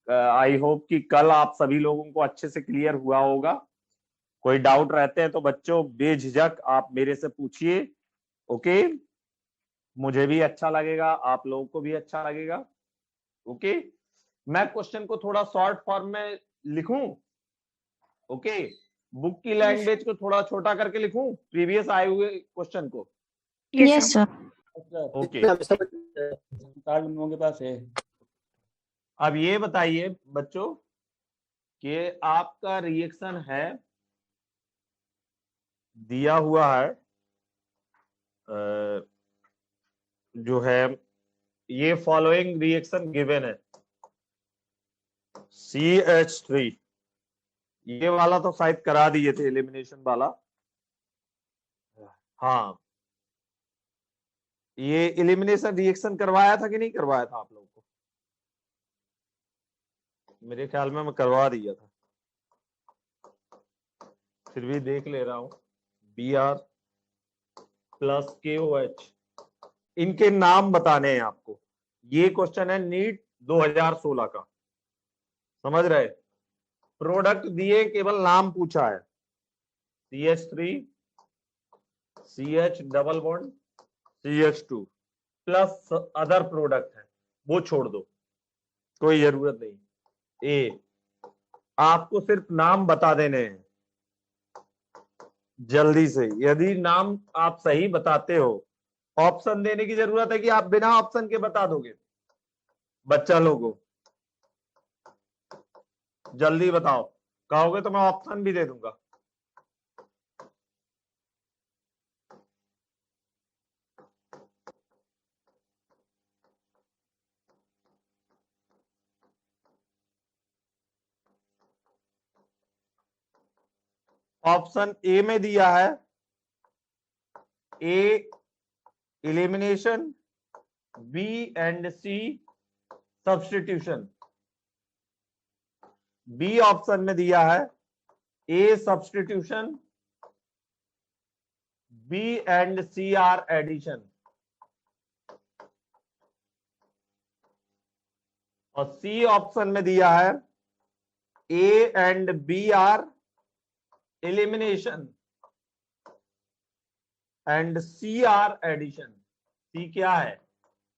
I hope कि कल आप सभी लोगों को अच्छे से क्लियर हुआ होगा। कोई डाउट रहते हैं तो बच्चों बेझिझक आप मेरे से पूछिए। ओके, मुझे भी अच्छा लगेगा, आप लोगों को भी अच्छा लगेगा। ओके, मैं क्वेश्चन को थोड़ा शॉर्ट फॉर्म में लिखूं। ओके, बुक की लैंग्वेज को थोड़ा छोटा करके लिखूं प्रीवियस आए हुए क्वेश्चन को। Yes sir. ओके, कार्ड लोगों के पास है। अब ये बताइए बच्चों कि आपका रिएक्शन है, दिया हुआ है जो है ये फॉलोइंग रिएक्शन गिवन है। CH3, ये वाला तो शायद करा दिए थे एलिमिनेशन वाला। हाँ, ये एलिमिनेशन रिएक्शन करवाया था कि नहीं करवाया था आप लोगों को? मेरे ख्याल में मैं करवा दिया था, फिर भी देख ले रहा हूं। Br प्लस KOH, इनके नाम बताने हैं आपको। ये क्वेश्चन है नीट 2016 का, समझ रहे? प्रोडक्ट दिए, केवल नाम पूछा है। CH3 CH double bond CH2 plus other product है, वो छोड़ दो, कोई जरूरत नहीं। ए, आपको सिर्फ नाम बता देने हैं जल्दी से। यदि नाम आप सही बताते हो, ऑप्शन देने की जरूरत है कि आप बिना ऑप्शन के बता दोगे? बच्चा लोगों जल्दी बताओ, कहोगे तो मैं ऑप्शन भी दे दूंगा। ऑप्शन ए में दिया है A elimination, B and C substitution. B option में दिया है A substitution, B and C are addition, और सी ऑप्शन में दिया है A and B are elimination and C are addition. C क्या है?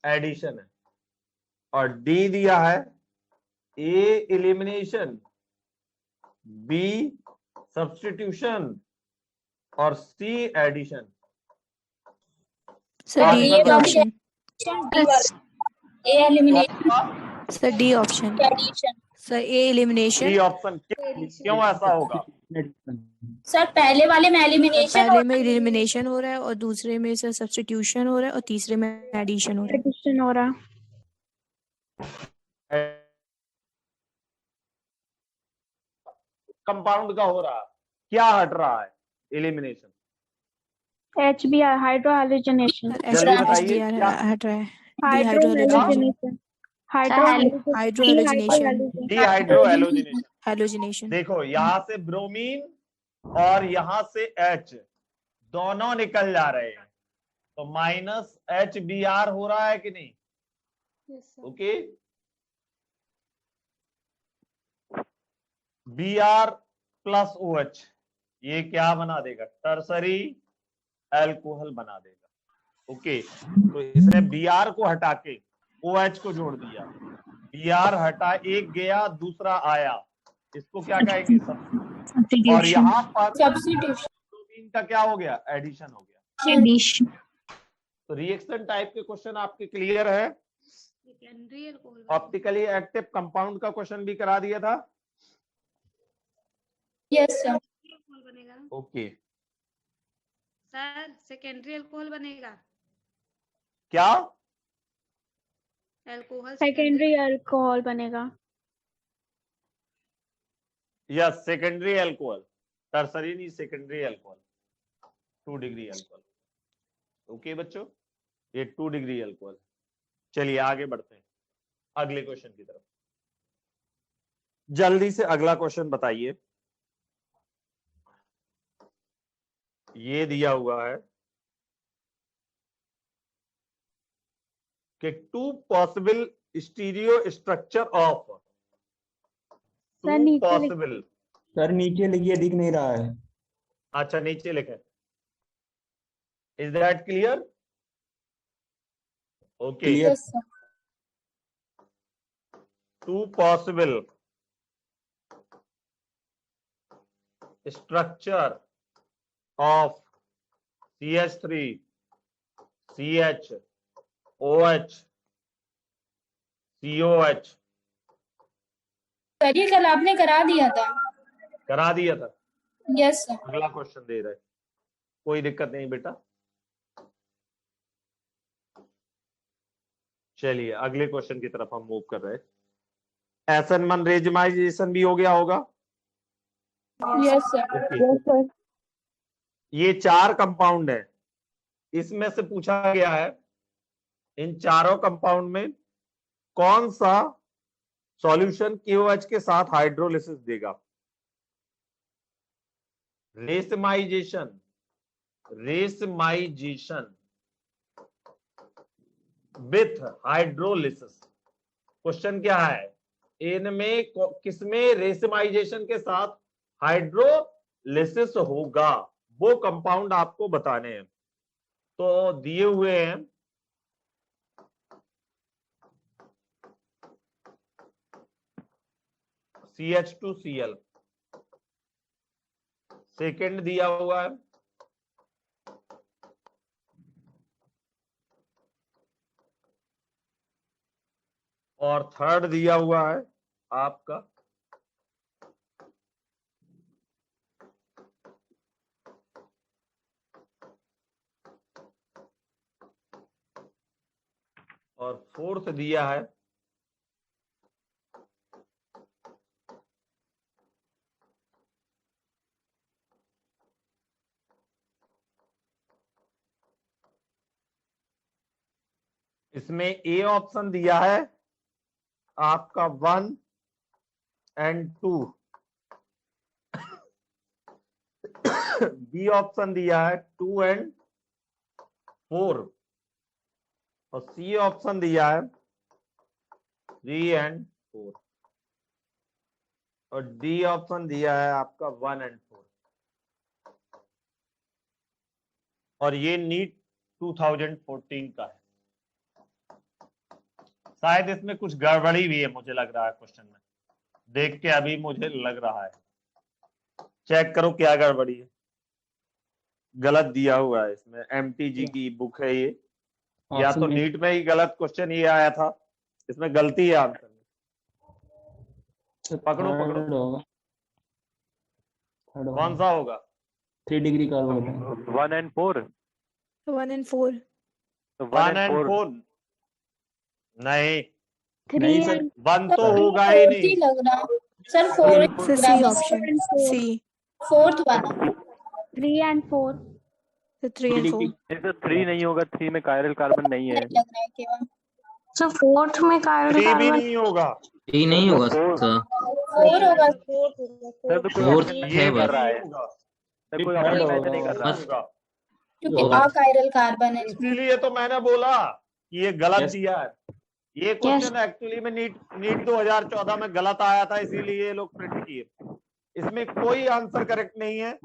एडिशन है। और डी दिया है ए एलिमिनेशन, बी सब्स्टिट्यूशन और C addition. Sir D option. A elimination. Sir D option. Sir A elimination. D option क्यों ऐसा होगा? सर पहले वाले में एलिमिनेशन, पहले में एलिमिनेशन हो रहा है और दूसरे में सर सब्स्टिट्यूशन हो रहा है और तीसरे में एडिशन हो रहा है। कंपाउंड का हो रहा है, क्या हट रहा है? एलिमिनेशन। HBr हाइड्रोहाइड्रोजनेशन। जल्दी बताइए क्या हट रहा है। हाइड्रोहाइड्रोजनेशन। डिहाइड्रोहैलोजिनेशन। हाइड्रोजनेशन। देखो यहां से ब्रोमीन और यहां से H दोनों निकल जा रहे हैं, तो माइनस HBr हो रहा है कि नहीं? ओके, Br प्लस OH ये क्या बना देगा? टर्सरी अल्कोहल बना देगा। ओके, तो इसने Br को हटा के OH को जोड़ दिया। Br हटा, एक गया दूसरा आया, इसको क्या कहेंगे? सब्स्टिट्यूशन। और यहाँ पर सब्स्टिट्यूशन, ब्रोमीन का क्या हो गया? एडिशन हो गया। एडिशन। तो रिएक्शन टाइप के क्वेश्चन आपके क्लियर है? ऑप्टिकली एक्टिव कंपाउंड का क्वेश्चन भी करा दिया था। Yes sir. Okay, sir secondary alcohol बनेगा क्या? अल्कोहल सेकेंडरी अल्कोहल बनेगा। यस, सेकेंडरी अल्कोहल, टर्सरी नहीं, secondary alcohol, 2 degree alcohol. Okay बच्चों, ये 2 डिग्री अल्कोहल। चलिए आगे बढ़ते हैं अगले क्वेश्चन की तरफ। जल्दी से अगला क्वेश्चन बताइए। ये दिया हुआ है कि 2 possible stereo structure of sir, two नीचे पॉसिबल। सर नीचे लिखिए, दिख नहीं रहा है। अच्छा नीचे लिखे। Is that clear? Okay. Clear. Yes sir. Two possible structure of CH3 CH OH COH sir ये कल आपने करा दिया था। करा दिया था। Yes sir. अगला क्वेश्चन दे रहे, कोई दिक्कत नहीं बेटा। चलिए अगले क्वेश्चन की तरफ हम मूव कर रहे हैं। एसएन1 रेजिमाइजेशन भी हो गया होगा। Yes sir. ओके। ये 4 कंपाउंड है, इसमें से पूछा गया है इन चारों कंपाउंड में कौन सा सॉल्यूशन KOH के साथ हाइड्रोलिसिस देगा। Racemisation with hydrolysis. क्वेश्चन क्या है, इनमें किसमें रेसमाइजेशन के साथ हाइड्रोलिसिस होगा, वो कंपाउंड आपको बताने हैं। तो दिए हुए हैं CH2Cl, सेकेंड दिया हुआ है और थर्ड दिया हुआ है आपका और फोर्थ दिया है इसमें ए ऑप्शन दिया है आपका 1 and 2, बी ऑप्शन दिया है 2 and 4 और सी ऑप्शन दिया है 3 and 4 और डी ऑप्शन दिया है आपका 1 and 4। और ये नीट 2014 का है। शायद इसमें कुछ गड़बड़ी भी है, मुझे लग रहा है क्वेश्चन में देख के अभी मुझे लग रहा है। चेक करो क्या गड़बड़ी है, गलत दिया हुआ है इसमें। MTG की बुक है ये, या तो नीट में ही गलत क्वेश्चन ये आया था, इसमें गलती है आंसर में। पकड़ो पकड़ो कौन सा होगा। 3 डिग्री का होगा। 1 and 4। 1 and 4। 1 and 4 नहीं, 3 सर, and 1 तो होगा ही फोर्थ ही नहीं। लग रहा sir. Fourth So C option। C। Fourth वाला। 3 and 4. So 3 and 4। तो 3 नहीं होगा, 3 में कायरल कार्बन नहीं है। लग रहा है केवल। So 4th में कायरल 3 भी कार्बन नहीं होगा। ये नहीं होगा फोर सर। फोर होगा। सर तो कोई फोर्थ ऑप्शन ये है भी कर रहा नहीं है होगा। सर, कोई ऑप्शन मैच नहीं कर रहा। होगा। क्योंकि अकायरल कार्बन है। इसीलिए तो मैंने बोला कि ये गलत Yes. दिया है। ये क्वेश्चन एक्चुअली में नीट 2014 में गलत आया था, इसीलिए ये लोग प्रिंट किए। इसमें कोई आंसर करेक्ट नहीं है।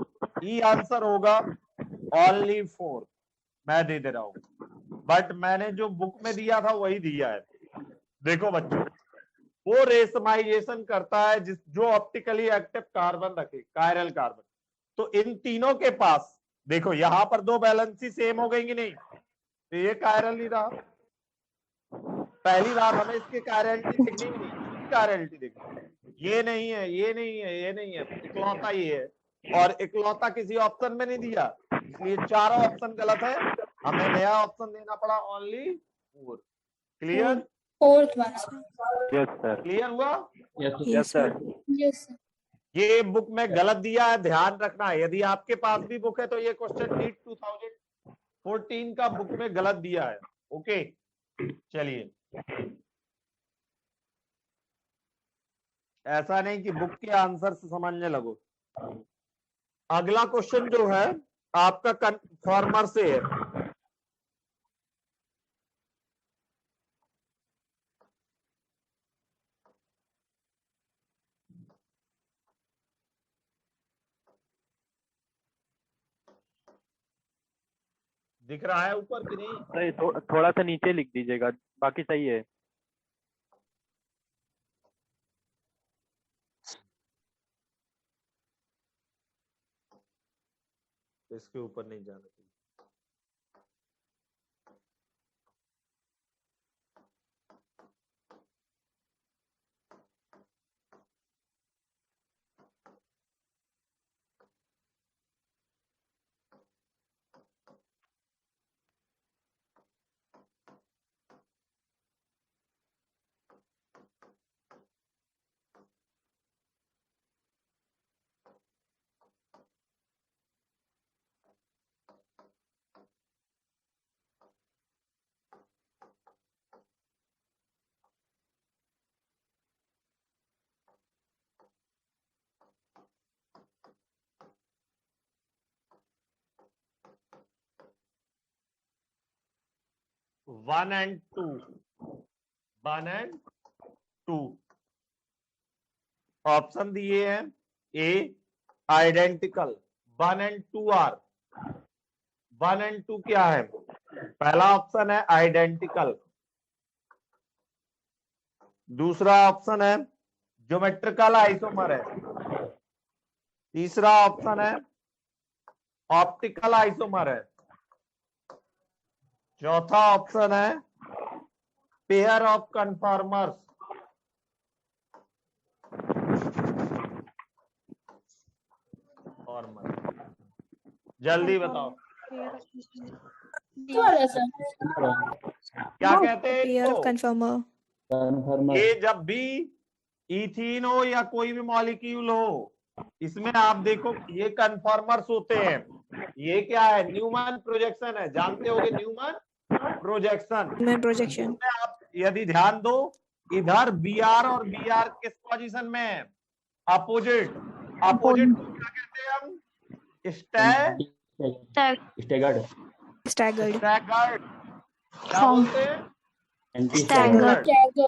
ई आंसर होगा ओनली 4, मैं दे दे रहा हूं, बट मैंने जो बुक में दिया था वही दिया है। देखो बच्चों, वो रेसमाइजेशन करता है जो ऑप्टिकली एक्टिव कार्बन रखे, कायरल कार्बन। तो इन तीनों के पास देखो, यहां पर 2 वैलेंसी सेम हो गई कि नहीं, तो ये कायरल नहीं रहा। पहली बार हमें इसकी कायरलिटी दिखनी भी नहीं, कायरलिटी दिखनी। ये नहीं है, ये नहीं है, ये नहीं है, इकलौता ये है, और इकलौता किसी ऑप्शन में नहीं दिया, इसलिए चारों ऑप्शन गलत है। हमें नया ऑप्शन देना पड़ा ओनली 4। क्लियर? फोर्थ वाला। Yes sir. क्लियर हुआ? Yes sir. यस। ये बुक में गलत दिया है, ध्यान रखना है। यदि आपके पास भी बुक है तो ये क्वेश्चन नीट 2014 का बुक में गलत दिया है। ओके, चलिए, ऐसा नहीं कि बुक के आंसर से समझने लगो। अगला क्वेश्चन जो है आपका कन्फॉर्मर से है। दिख रहा है ऊपर कि नहीं? सही, थोड़ा सा नीचे लिख दीजिएगा, बाकी सही है। इसके ऊपर नहीं जाना चाहिए। वन एंड टू ऑप्शन दिए हैं। ए आइडेंटिकल, 1 एंड 2 आर। 1 एंड 2 क्या है? पहला ऑप्शन है आइडेंटिकल, दूसरा ऑप्शन है ज्योमेट्रिकल आइसोमर है, तीसरा ऑप्शन है ऑप्टिकल आइसोमर है, चौथा ऑप्शन है पेयर ऑफ कन्फॉर्मर्स। और मत जल्दी बताओ वाला सर। क्या कहते हैं पेयर ऑफ इसको? कन्फर्मर। कन्फर्मर। ये जब भी इथीन हो या कोई भी मॉलिक्यूल हो, इसमें आप देखो ये कन्फॉर्मर्स होते हैं। ये क्या है? न्यूमैन प्रोजेक्शन है, जानते होगे न्यूमैन प्रोजेक्शन। में प्रोजेक्शन। इसमें आप यदि ध्यान दो, इधर बी आर और बी आर किस पोजीशन में है? अपोजिट। अपोजिट को क्या कहते हैं हम? स्टैगर्ड। स्टैगर्ड। स्टैगर्ड। क्या बोलते हैं? Anti staggered. क्या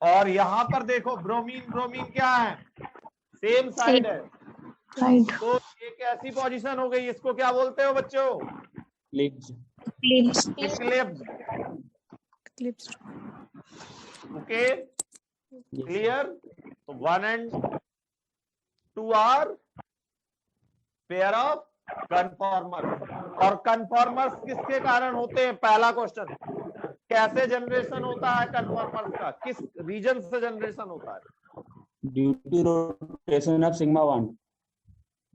और यहाँ पर देखो ब्रोमीन, ब्रोमीन क्या है? सेम साइड है। साइड। तो एक ऐसी पोजीशन हो गई, इसको क्या बोलते हो बच्चों? Clips. Eclipse. Clips. Okay, clear? तो 1 and 2 are pair of conformer. और कन्फॉर्मर्स किसके कारण होते हैं? पहला क्वेश्चन, कैसे जनरेशन होता है कन्फॉर्मर्स का? किस रीजन से जनरेशन होता है? Due to rotation of sigma bond.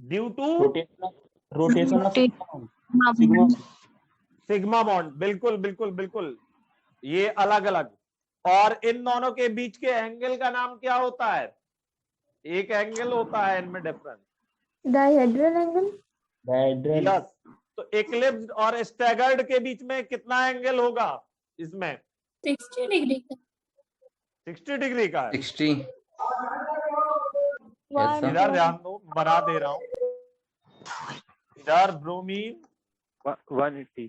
Due to rotation of sigma. Sigma bond. बिल्कुल बिल्कुल बिल्कुल, ये अलग अलग। और इन दोनों के बीच के एंगल का नाम क्या होता है? एक एंगल होता है इनमें difference, dihedral angle. Dihedral. Yes. तो इक्लिप्स्ड और स्टैगर्ड के बीच में कितना एंगल होगा इसमें? 60 डिग्री का। 60 डिग्री का है। 60। इधर ध्यान दो, बना दे रहा हूं। इधर ब्रोमीन 180।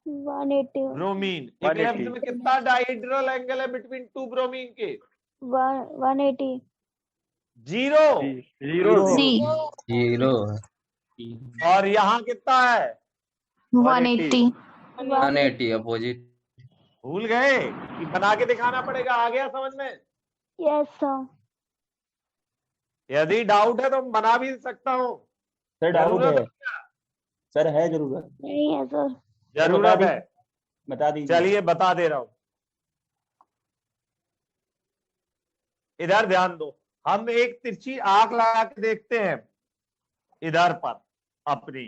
ब्रोमीन, इक्लिप्स में कितना डायहेड्रल एंगल है बिटवीन टू ब्रोमीन के? 180। जीरो। जीरो। और यहाँ कितना है? 180। 180 अपोजिट। भूल गए कि बना के दिखाना पड़ेगा? आ गया समझ में? Yes sir. यदि डाउट है तो मैं बना भी सकता हूँ। सर डाउट जरूरत है। सर है जरूरत। नहीं है सर। जरूरत है? बता दीजिए। चलिए बता दे रहा हूं। इधर ध्यान दो, हम एक तिरछी आंख लगा के देखते हैं इधर पर अपनी।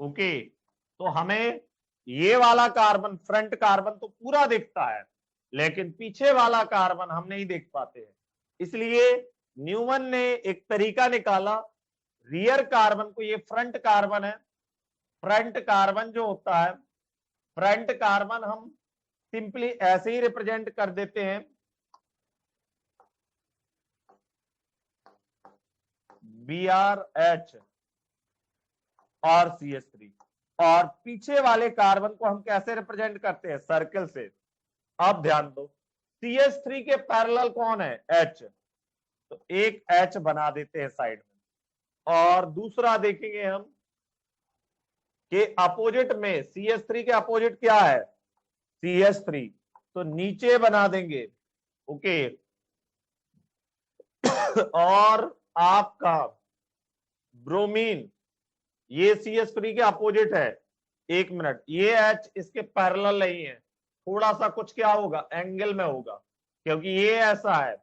ओके, तो हमें ये वाला कार्बन, फ्रंट कार्बन तो पूरा दिखता है, लेकिन पीछे वाला कार्बन हम नहीं देख पाते हैं। इसलिए न्यूमन ने एक तरीका निकाला, रियर कार्बन को, ये फ्रंट कार्बन है, फ्रंट कार्बन जो होता है, फ्रंट कार्बन हम सिंपली ऐसे ही रिप्रेजेंट कर देते हैं, BrH और CH3। और पीछे वाले कार्बन को हम कैसे रिप्रेजेंट करते हैं? सर्कल से। अब ध्यान दो, CH3 के पैरेलल कौन है? H। तो एक H बना देते हैं साइड में, और दूसरा देखेंगे हम के अपोजिट में CH3 के अपोजिट क्या है, CH3, तो नीचे बना देंगे। ओके, और आपका ब्रोमीन ये CH3 के अपोजिट है। एक मिनट, ये H इसके पैरेलल नहीं है, थोड़ा सा कुछ क्या होगा, एंगल में होगा, क्योंकि ये ऐसा है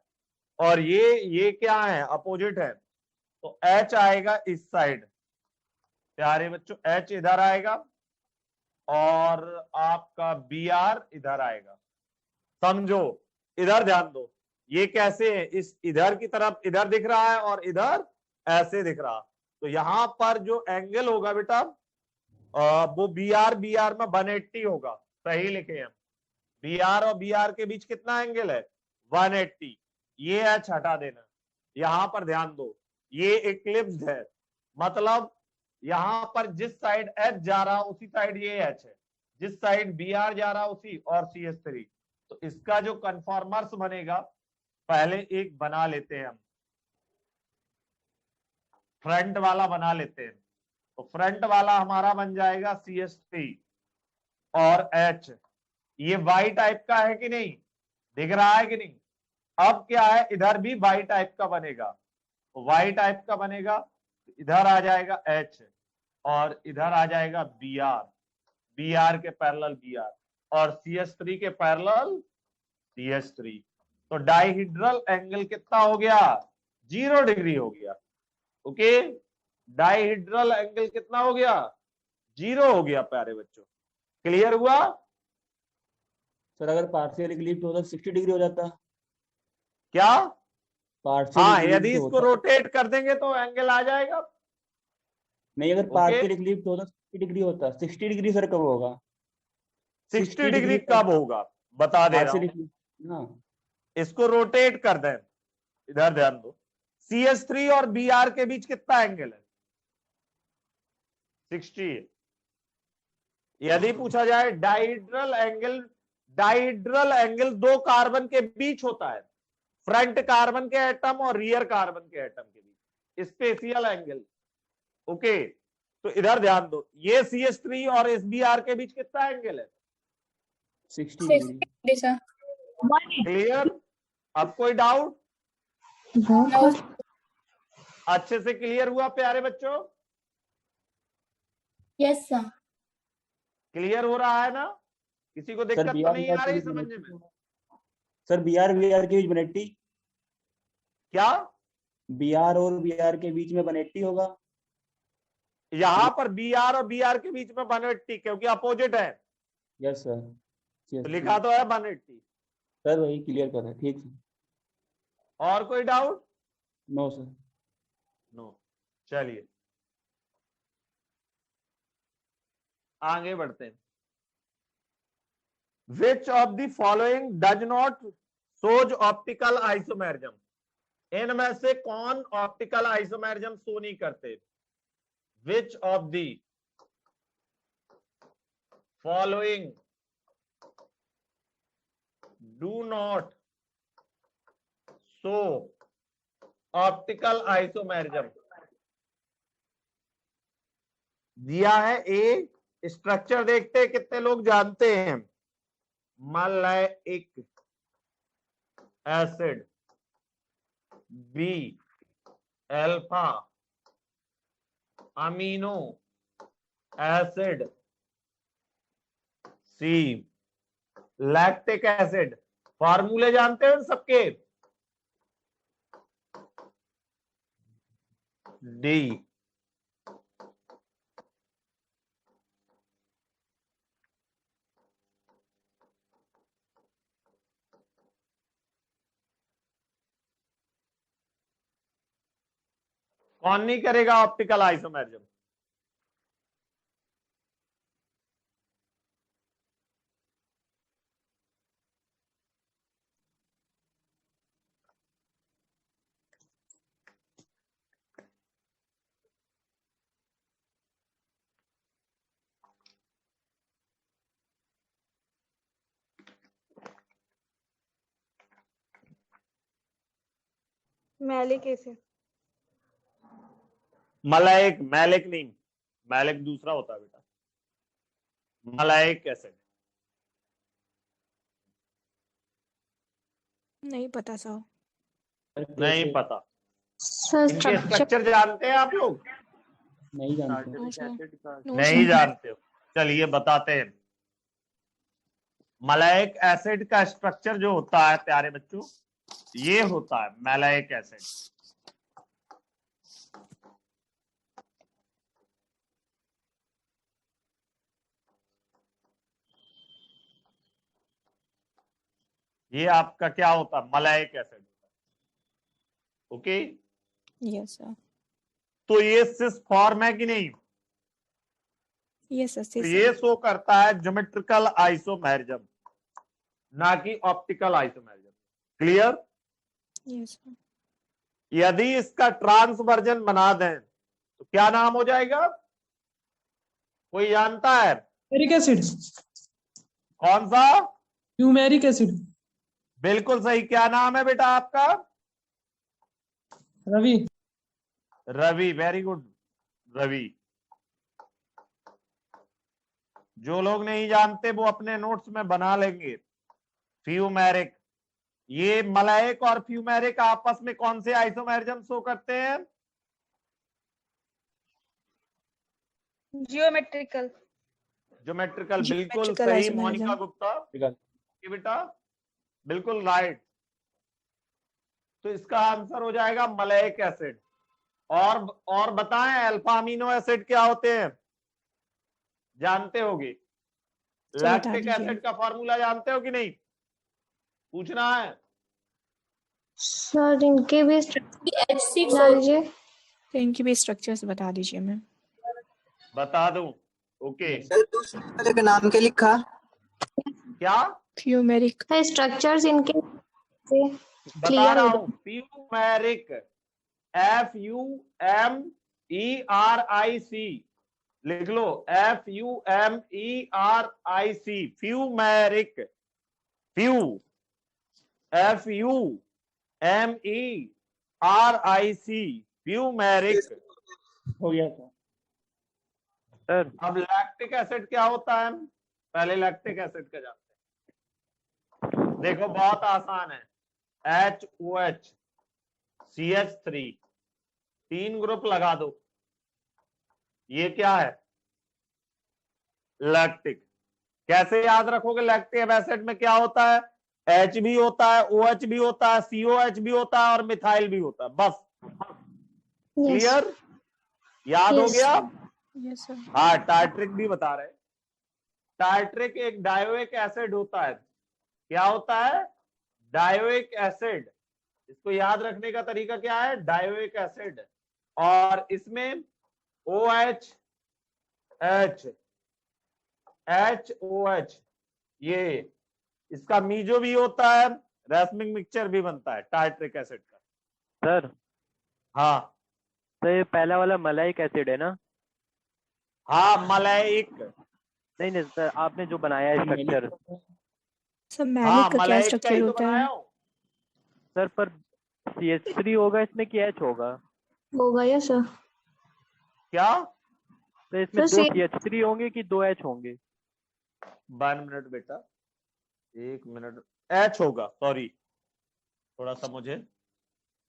और ये क्या है, अपोजिट है, तो H आएगा इस साइड। प्यारे बच्चों, H इधर आएगा और आपका Br इधर आएगा। समझो, इधर ध्यान दो, ये कैसे है, इस इधर की तरफ इधर दिख रहा है और इधर ऐसे दिख रहा, तो यहां पर जो एंगल होगा बेटा वो Br में 180 होगा। सही लिखे हम, Br और Br के बीच कितना एंगल है, 180। ये H हटा देना। यहां पर ध्यान दो, ये इक्लिप्स्ड है, मतलब यहां पर जिस साइड H जा रहा उसी साइड ये H है, जिस साइड Br जा रहा उसी, और CH3, तो इसका जो कन्फॉर्मर्स बनेगा, पहले एक बना लेते हैं हम, फ्रंट वाला बना लेते हैं। तो फ्रंट वाला हमारा बन जाएगा CH3 और H। ये Y टाइप का है कि नहीं, दिख रहा है कि नहीं। अब क्या है, इधर भी Y टाइप का बनेगा, तो Y टाइप का बनेगा, इधर आ जाएगा H और इधर आ जाएगा Br के पैरेलल Br और CH3 के पैरेलल CH3। तो डाइहिड्रल एंगल कितना हो गया, 0 डिग्री हो गया। ओके, डाइहिड्रल एंगल कितना हो गया, 0 हो गया। प्यारे बच्चों, क्लियर हुआ। सर अगर पार्शियल इक्लिप्स होता 60 डिग्री हो जाता, क्या, पार्शियल हाँ, इक्लिप्स यदि इसको होता, रोटेट कर देंगे तो एंगल आ जाएगा। नहीं अगर ओके, पार्शियल इक्लिप्स होता 60 डिग्री होता, 60 डिग्री सर कब होगा, 60 डिग्री कब होगा, बता दे रहा पार्शियल हूं। इक्लिप्स। हाँ इसको रोटेट कर दें, इधर ध्यान दो, CH3 और Br के बीच कितना एंगल है, 60 है। यदि पूछा जाए डाइहिड्रल एंगल दो कार्बन के बीच होता है, फ्रंट कार्बन के एटम और रियर कार्बन के एटम के बीच, स्पेशियल एंगल। ओके, तो इधर ध्यान दो, ये CH3 और SBr के बीच कितना एंगल है, 60 60 डिग्री। Degree sir. क्लियर। अब कोई डाउट, नो अच्छे से क्लियर हुआ प्यारे बच्चों, यस सर। क्लियर हो रहा है ना, किसी को सर दिक्कत तो बीआर नहीं आ रही समझने में। सर बीआर के बीच 180, क्या, बीआर और बीआर के बीच में 180 होगा। यहां पर Br और Br के बीच में 180, क्योंकि अपोजिट है, यस सर, तो लिखा तो है 180। सर वही क्लियर कर रहे हैं, ठीक है। और कोई डाउट, नो सर। नो। चलिए आगे बढ़ते हैं। Which of the following does not shows optical isomerism, इनमें से कौन ऑप्टिकल आइसोमेरिज्म शो नहीं करते। Which of the following do not show optical isomerism. दिया है ए, स्ट्रक्चर देखते कितने लोग जानते हैं, maleic acid, B alpha amino acid, C lactic acid. फॉर्मूले जानते हैं सबके, डी कौन नहीं करेगा optical isomerism, malic acid. Maleic, malic नहीं, मैलिक दूसरा होता है बेटा। Maleic acid. नहीं पता सर। नहीं पता। सर इनके स्ट्रक्चर स्ट्रक्चर जानते हैं आप लोग? नहीं जानते। No sir. एसिड का नो नहीं सर। जानते हो? चलिए बताते हैं। मलाइक एसिड का स्ट्रक्चर जो होता है प्यारे बच्चों, ये होता है मैलाइक एसिड। ये आपका क्या होता है? मलाइक एसिड। Okay, yes sir. तो ये सिस फॉर्म है कि नहीं? Yes sir. तो ये शो करता है ज्योमेट्रिकल आइसोमेरिज्म, ना कि optical isomerism. Clear? Yes sir. यदि इसका ट्रांसवर्जन बना दें तो क्या नाम हो जाएगा? कोई जानता है? Numeric acid. कौन सा? Numeric acid. बिल्कुल सही। क्या नाम है बेटा आपका? रवि। रवि। Very good Ravi. जो लोग नहीं जानते वो अपने नोट्स में बना लेंगे। फ्यूमेरिक। ये मलाइक और फ्यूमेरिक आपस में कौन से आइसोमेरिज्म शो करते हैं? जियोमेट्रिकल। ज्योमेट्रिकल। बिल्कुल Geometrical सही isomerism. मोनिका गुप्ता। ये बेटा बिल्कुल राइट। तो इसका आंसर हो जाएगा मलाइक एसिड। और बताएं अल्फा अमीनो एसिड क्या होते हैं? जानते होगे? तो बता लैक्टिक दीजिए। एसिड का फॉर्मूला जानते हो कि नहीं? पूछना है। सर इनके भी H6 बता दीजिए। तो इनकी भी स्ट्रक्चर्स बता दीजिए मैम। बता दूं? ओके। दूसरे का नाम क्या लिखा? क्या फ्यूमेरिक। स्ट्रक्चर्स इनके बता क्लियर रहा हो हूं? फ्यूमेरिक। FUMERIC लिख लो। FUMERIC fumaric. Few FUMERIC fumaric. हो गया था। सर अब लैक्टिक एसिड क्या होता है? पहले लैक्टिक एसिड का जानते हैं। देखो बहुत आसान है। HOH CH3 तीन ग्रुप लगा दो। ये क्या है? लैक्टिक। कैसे याद रखोगे? लैक्टिक एसिड में क्या होता है? H भी होता है, OH भी होता है, COH भी होता है और मिथाइल भी होता है। बस। क्लियर? याद हो Yes. गया? Yes sir. हाँ, टार्ट्रिक भी बता रहे। टार्ट्रिक एक डायोइक एसिड होता है। क्या होता है? Dioic acid. इसको याद रखने का तरीका क्या है? Dioic acid. और इसमें OH HOH ये इसका मीजो भी होता है, रैस्मिक मिक्सचर भी बनता है टार्ट्रिक एसिड का। सर हाँ तो ये पहला वाला मलाइक एसिड है ना? हाँ मलाइक। नहीं नहीं सर, आपने जो बनाया है स्ट्रक्चर। सर हाँ मैलिक का क्या मलाइक का स्ट्रक्चर ही तो होता बनाया है? हूं। सर पर CH3 होगा इसमें कि H होगा? होगा यस सर। क्या? तो इसमें सर, दो C- CH3 होंगे कि 2 H होंगे? 1 मिनट बेटा, 1 मिनट। H होगा, सॉरी थोड़ा सा मुझे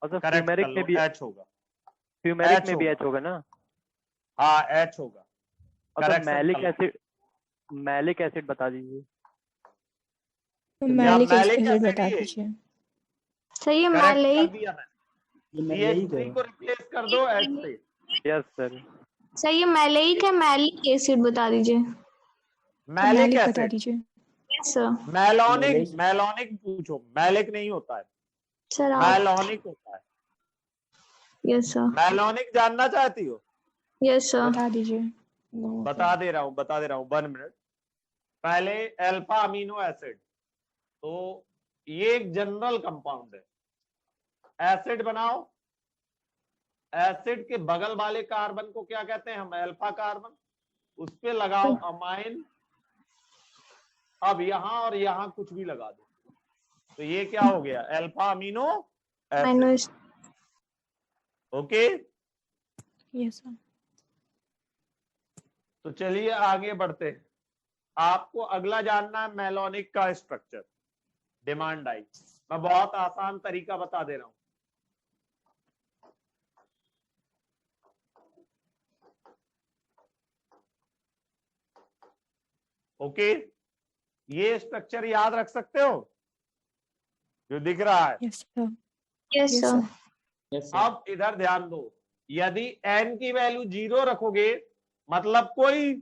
और सर करेक्ट कर फ्यूमेरिक लो। में भी H होगा। फ्यूमेरिक H में भी होगा। H होगा ना? हाँ H होगा। और सर Correction मैलिक एसिड बता दीजिए। तो क्या मैलिक मैलिक एसिड एसिड बता ही है? दीजिए। सही है करेक्ट कर मैलिक। दिया ये मैंने। मैलेइक CH3 है। को रिप्लेस कर दो H से। Yes sir. सही है मैलिक है। मैलिक एसिड बता दीजिए। तो मैलिक मैलिक बता एसिड। दीजिए। Yes sir. Malonic. Malic. Malonic पूछो, मैलिक नहीं होता है, सर आप मैलोनिक होता है। Yes sir. मैलोनिक जानना चाहती हो? Yes sir. बता दीजिए। बता दे रहा हूं 1 मिनट। पहले अल्फा अमीनो एसिड, तो ये एक जनरल कंपाउंड है। एसिड बनाओ, एसिड के बगल वाले कार्बन को क्या कहते हैं हम? Alpha carbon. उस पे लगाओ अमाइन। अब यहां और यहां कुछ भी लगा दो, तो ये क्या हो गया? अल्फा अमीनो माइनो एसिड। Okay, yes sir. तो चलिए आगे बढ़ते हैं। आपको अगला जानना है मेलोनिक का स्ट्रक्चर, डिमांड आई। मैं बहुत आसान तरीका बता दे रहा हूं। ओके, ये स्ट्रक्चर याद रख सकते हो जो दिख रहा है? Yes sir. Yes Yes, sir. sir. Yes, sir. अब इधर ध्यान दो, यदि n की वैल्यू 0 रखोगे मतलब कोई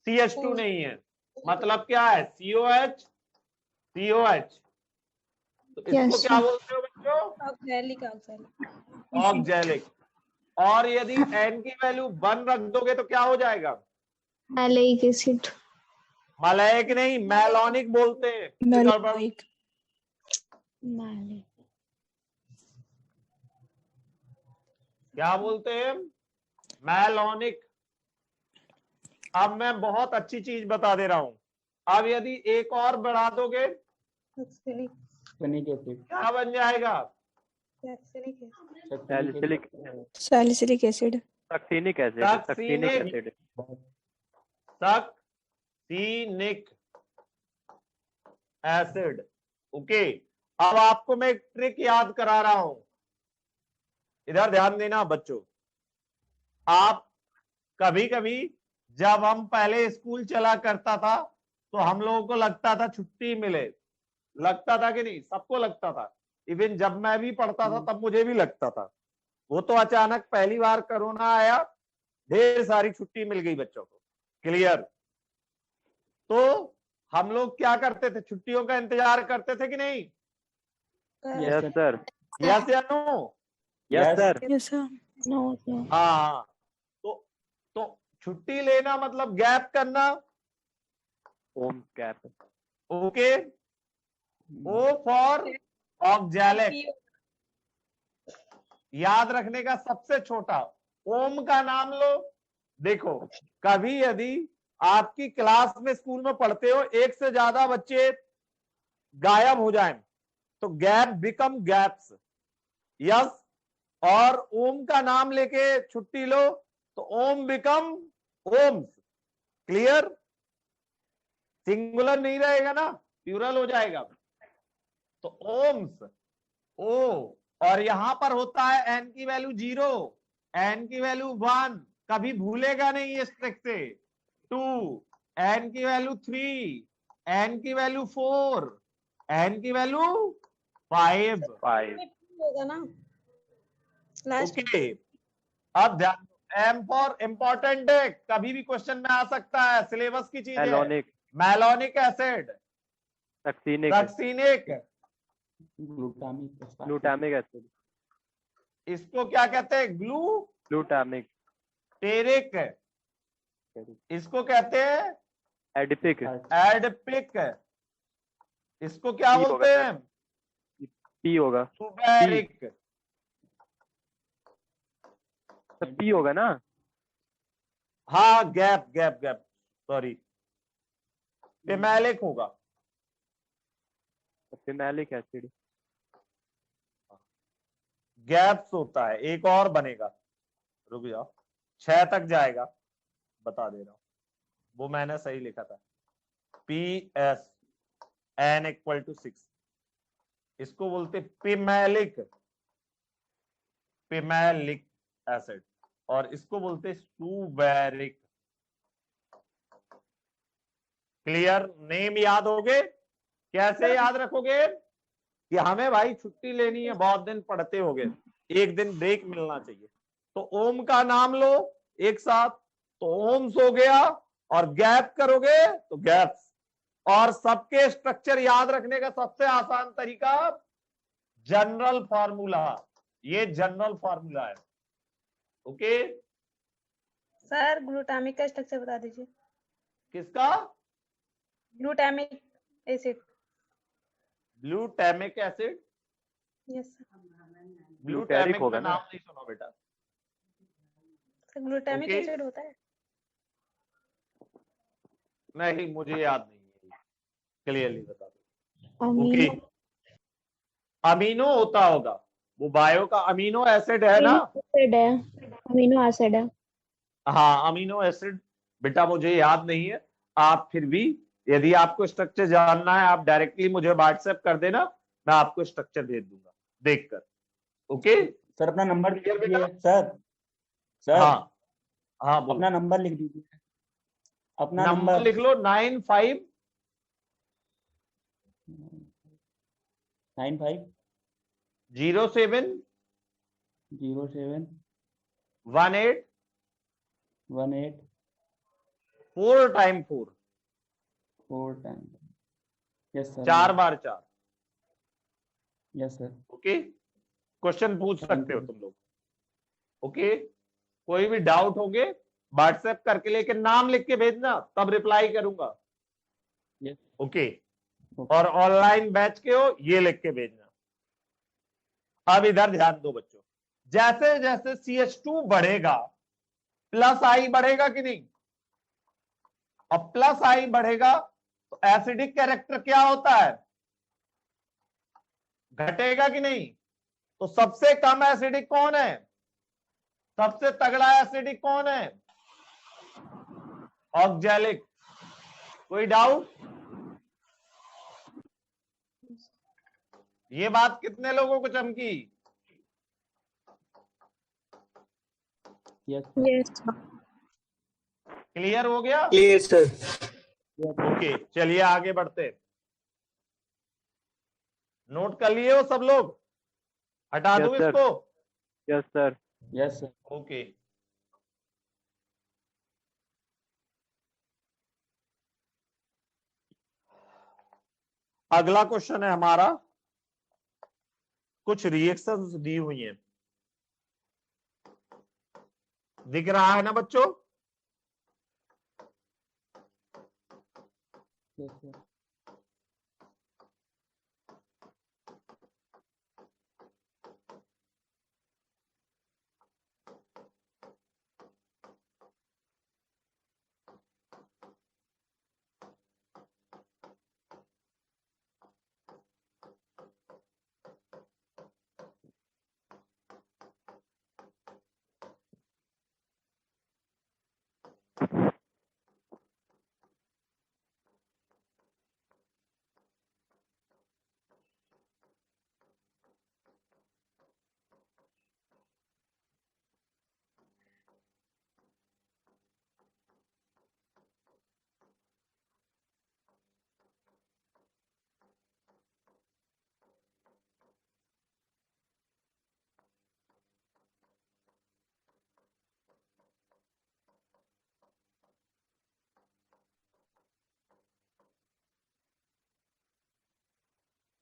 CH2 नहीं है, मतलब क्या है? COH COH। तो इसको Yes, क्या sir. बोलते हो बच्चों? ऑक्जेलिक। और यदि n की वैल्यू 1 रख दोगे तो क्या हो जाएगा? Malic acid. मलाइक नहीं, मेलोनिक बोलते हैं। Malic. मैलिक। क्या बोलते हैं? मेलोनिक। अब मैं बहुत अच्छी चीज बता दे रहा हूं। अब यदि एक और बढ़ा दोगे Succinic acid. क्या बन जाएगा? Salicylic Salicylic acid. Succinic acid succinic. Succinic acid succinic acid. Okay, अब आपको मैं एक ट्रिक याद करा रहा हूं, इधर ध्यान देना बच्चों। आप कभी कभी जब हम पहले स्कूल चला करता था तो हम लोगों को लगता था छुट्टी मिले, लगता था कि नहीं? सबको लगता था। इवन जब मैं भी पढ़ता था तब मुझे भी लगता था। वो तो अचानक पहली बार कोरोना आया, ढेर सारी छुट्टी मिल गई बच्चों को। क्लियर? तो हम लोग क्या करते थे? छुट्टियों का इंतजार करते थे कि नहीं? यस सर यस या no? Yes Yes. Sir Yes sir. No sir. हाँ, तो छुट्टी लेना मतलब गैप करना। ओम कैप ओके, ओ फॉर ऑक्जेलिक। याद रखने का सबसे छोटा, ओम का नाम लो। देखो, कभी यदि आपकी क्लास में स्कूल में पढ़ते हो एक से ज्यादा बच्चे गायब हो जाएं तो गैप बिकम गैप्स। यस, और ओम का नाम लेके छुट्टी लो तो ओम बिकम ओम्स। क्लियर? सिंगुलर नहीं रहेगा ना, प्लूरल हो जाएगा। तो ओम्स, ओ, और यहां पर होता है n की वैल्यू 0, n की वैल्यू 1, कभी भूलेगा नहीं इस ट्रिक से। 2, n की वैल्यू 3, n की वैल्यू 4, n की वैल्यू 5। 5 ओके, अब ध्यान दो, M फॉर इम्पोर्टेंट है, कभी भी क्वेश्चन में आ सकता है, सिलेबस की चीज है। एलोनिक malonic acid, succinic succinic, Glutamic acid. Glutamic acid इसको क्या कहते हैं? ग्लूटामिक ग्लूटेरिक, इसको कहते हैं एडिपिक एडपिक, इसको क्या पी होगा बोलते सर। हैं? पी होगा सुबेरिक। सर पी होगा ना हाँ, गैप गैप गैप, सॉरी, पिमेलिक होगा। फिनालिक एसिड गैप्स होता है, एक और बनेगा, रुक जाओ, 6 तक जाएगा, बता दे रहा हूं, वो मैंने सही लिखा था। PS n = 6, इसको बोलते पिमेलिक, पिमेलिक एसिड, और इसको बोलते सुबेरिक। क्लियर? नेम याद हो गए? कैसे याद रखोगे? कि हमें भाई छुट्टी लेनी है, बहुत दिन पढ़ते हो गए, एक दिन ब्रेक मिलना चाहिए, तो ओम का नाम लो एक साथ, तो ओम्स हो गया, और गैप करोगे तो गैप्स। और सबके स्ट्रक्चर याद रखने का सबसे आसान तरीका जनरल फार्मूला, ये जनरल फार्मूला है। ओके, सर ग्लूटामिक का स्ट्रक्चर बता दीजिए। किसका? Glutamic acid. Glutamic acid. Yes sir. Glutamic होगा का ना? नाम नहीं सुना बेटा? Sir glutamic Okay. एसिड होता है। नहीं, मुझे याद नहीं है, क्लियरली बता दो। अमीनो ओके, अमीनो होता होगा, वो बायो का अमीनो एसिड है ना? एसिड है, अमीनो एसिड है। हाँ, अमीनो एसिड बेटा मुझे याद नहीं है, आप फिर भी, यदि आपको स्ट्रक्चर जानना है, आप डायरेक्टली मुझे व्हाट्सएप कर देना, मैं आपको स्ट्रक्चर भेज दूंगा देखकर। ओके सर अपना नंबर लिख Clear दीजिए। बेटा? सर हाँ हाँ बोलो। अपना नंबर लिख दीजिए। अपना नंबर लिख लो 95 95 07 07 18 18 4 टाइम 4 4 टाइम। Yes sir. 4 बार 4। Yes sir. ओके क्वेश्चन पूछ Thank सकते हो you. तुम लोग। ओके कोई भी डाउट होगे व्हाट्सएप करके, लेकिन नाम लिख के भेजना, तब रिप्लाई करूंगा। यस। Okay okay. और ऑनलाइन बैच के हो ये लिख के भेजना। अब इधर ध्यान दो बच्चों, जैसे जैसे CH2 बढ़ेगा प्लस आई बढ़ेगा कि नहीं, अब प्लस आई बढ़ेगा तो एसिडिक कैरेक्टर क्या होता है, घटेगा कि नहीं। तो सबसे कम एसिडिक कौन है, सबसे तगड़ा एसिडिक कौन है, ऑक्जेलिक। कोई डाउट? ये बात कितने लोगों को चमकी? यस। यस क्लियर हो गया? Clear sir. ओके चलिए आगे बढ़ते हैं। नोट कर लिए हो सब लोग? हटा Yes, दूं sir. इसको? Yes sir. Yes sir. Okay अगला क्वेश्चन है हमारा, कुछ रिएक्शंस दी हुई हैं, दिख रहा है ना बच्चों? Yes sir.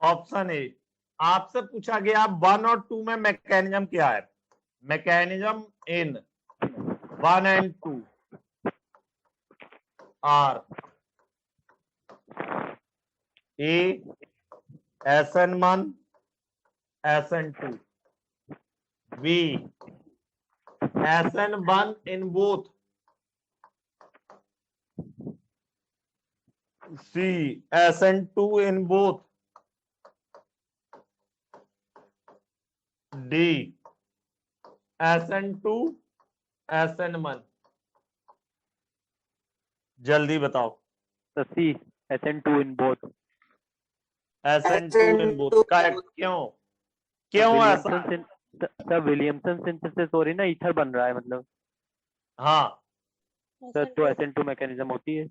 ऑप्शन ए, आपसे पूछा गया 1 और 2 में मैकेनिज्म क्या है, mechanism in 1 and 2 are a SN1 SN2 B SN1 in both C SN2 in both D SN2 SN1। जल्दी बताओ। सी SN2 in both. SN2 in both का क्यों, क्यों ऐसा? सर विलियमसन सिंथेसिस हो रही ना, ईथर बन रहा है मतलब। हाँ सर तो SN2 मैकेनिज्म होती है।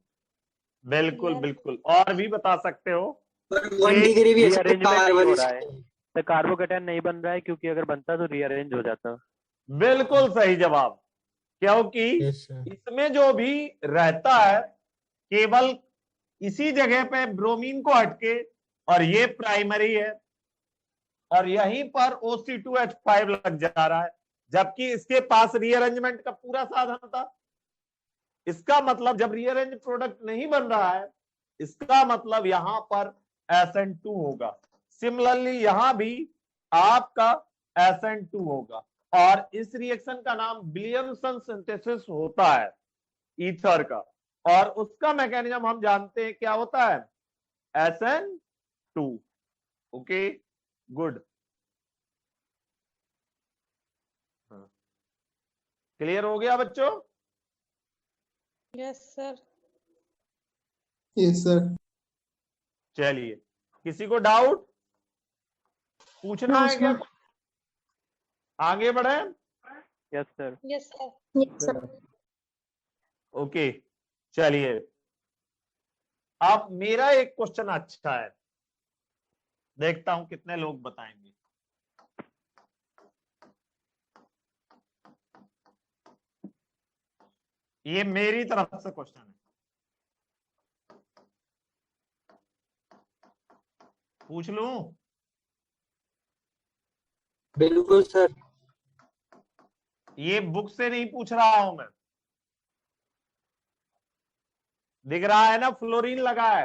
बिल्कुल बिल्कुल। और भी बता सकते हो? 1 डिग्री भी रीअरेंजमेंट नहीं हो रहा है सर, कार्बोकेटायन नहीं बन रहा है, क्योंकि अगर बनता तो रीअरेंज हो जाता। बिल्कुल सही जवाब, क्योंकि इसमें जो भी रहता है केवल इसी जगह पे ब्रोमीन को हटके, और ये प्राइमरी है और यहीं पर OC2H5 लग जा रहा है, जबकि इसके पास रीअरेंजमेंट का पूरा साधन था। इसका मतलब जब रीअरेंज प्रोडक्ट नहीं बन रहा है, इसका मतलब यहां पर SN2 होगा। सिमिलरली यहां भी आपका SN2 होगा, और इस रिएक्शन का नाम विलियमसन सिंथेसिस होता है ईथर का, और उसका मैकेनिज्म हम जानते हैं क्या होता है, SN2। ओके गुड, क्लियर हो गया बच्चों? Yes sir. Yes sir. चलिए, किसी को डाउट पूछना नो है क्या? सर। आगे बढ़े? Yes sir. Yes sir. Yes sir. Okay, चलिए अब मेरा एक क्वेश्चन अच्छा है, देखता हूं कितने लोग बताएंगे। ये मेरी तरफ से क्वेश्चन है, पूछ लूं? बिल्कुल सर। ये बुक से नहीं पूछ रहा हूं मैं, दिख रहा है ना फ्लोरीन लगा है,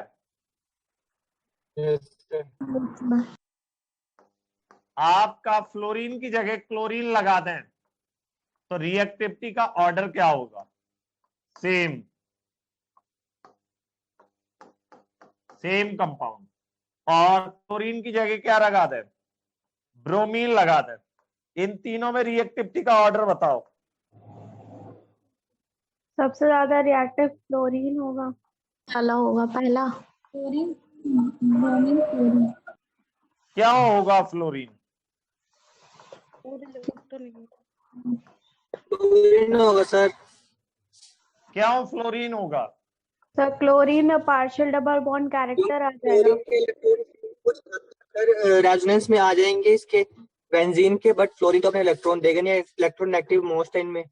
यस सर। आपका फ्लोरीन की जगह क्लोरीन लगा दें तो रिएक्टिविटी का ऑर्डर क्या होगा? Same compound. और क्लोरीन की जगह क्या लगा दें? ब्रोमीन लगा दें, इन तीनों में रिएक्टिविटी का ऑर्डर बताओ। सबसे ज्यादा रिएक्टिव फ्लोरीन होगा। पहला होगा, पहला। Fluorine, bromine, fluorine. क्या होगा फ्लोरीन? क्लोरीन होगा सर। क्या फ्लोरीन होगा? सर क्लोरीन में पार्शियल डबल बॉन्ड कैरेक्टर आ जाएगा। क्लोरीन के इलेक्ट्रॉन कुछ हद तक सर रेजोनेंस में आ जाएंगे इसके बेंजीन के, बट फ्लोरीन तो अपने इलेक्ट्रॉन देगा नहीं, इलेक्ट्रॉन नेगेटिव मोस्ट है इनमें।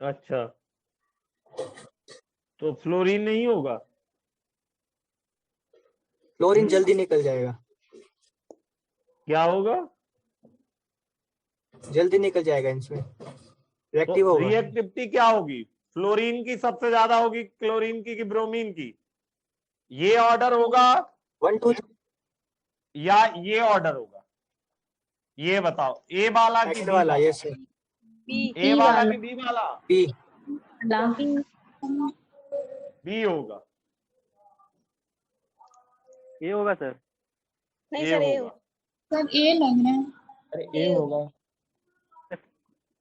अच्छा, तो फ्लोरीन नहीं होगा? फ्लोरीन जल्दी निकल जाएगा। क्या होगा? जल्दी निकल जाएगा इसमें, रिएक्टिव तो होगा। रिएक्टिविटी क्या होगी? फ्लोरीन की सबसे ज्यादा होगी, क्लोरीन की कि ब्रोमीन की? ये ऑर्डर होगा 1 2 या ये ऑर्डर होगा? ये बताओ, ए वाला की सेकंड बी वाला। वाला? Yes sir. ए वाला की बी वाला? बी। बी होगा। ये होगा सर। नहीं ए सर, ये होगा। सर ए लग रहा है। अरे ए होगा।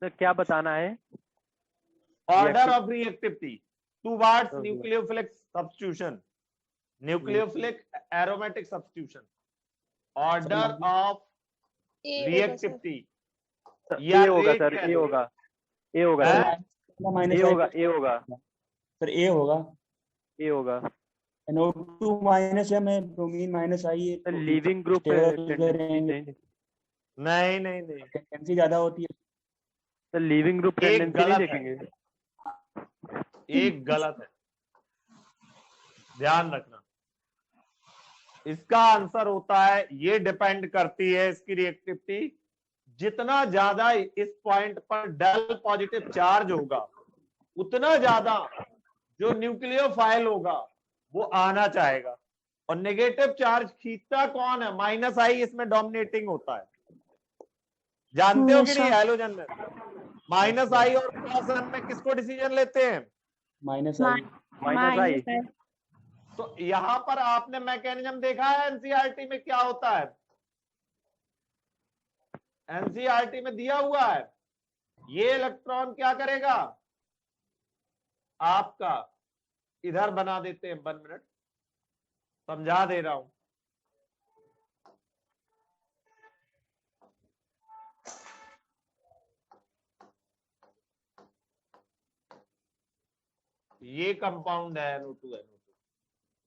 सर क्या बताना है? Order of reactivity towards Okay. Nucleophilic substitution, nucleophilic aromatic substitution, order of reactivity या ये होगा रेट सर, कह ये दो। होगा, ये होगा हैं? सर, माइनस ये होगा, ये होगा, सर ए होगा। ये होगा। NO2 माइनस है, मैं ब्रोमीन माइनस आई है सर तो लीविंग ग्रुप टेंडेंसी नहीं नहीं नहीं, ज्यादा होती है। सर लीविंग ग्रुप एक टेंडेंसी नहीं गलत है। देखेंगे। एक गलत है, ध्यान रखना। इसका आंसर होता है, ये डिपेंड करती है इसकी रिएक्टिविटी, जितना ज्यादा इस पॉइंट पर डेल पॉजिटिव चार्ज होगा उतना ज्यादा जो न्यूक्लियोफाइल होगा वो आना चाहेगा। और नेगेटिव चार्ज खींचता कौन है? माइनस आई इसमें डोमिनेटिंग होता है, जानते हो कि नहीं? हैलोजन में माइनस आई और प्लस एन में किसको डिसीजन लेते हैं? माइनस आई। माइनस आई। तो यहां पर आपने मैकेनिज्म देखा है एनसीईआरटी में क्या होता है? एनसीईआरटी में दिया हुआ है, ये इलेक्ट्रॉन क्या करेगा आपका, इधर बना देते हैं, 1 मिनट समझा दे रहा हूं। ये कंपाउंड है NO2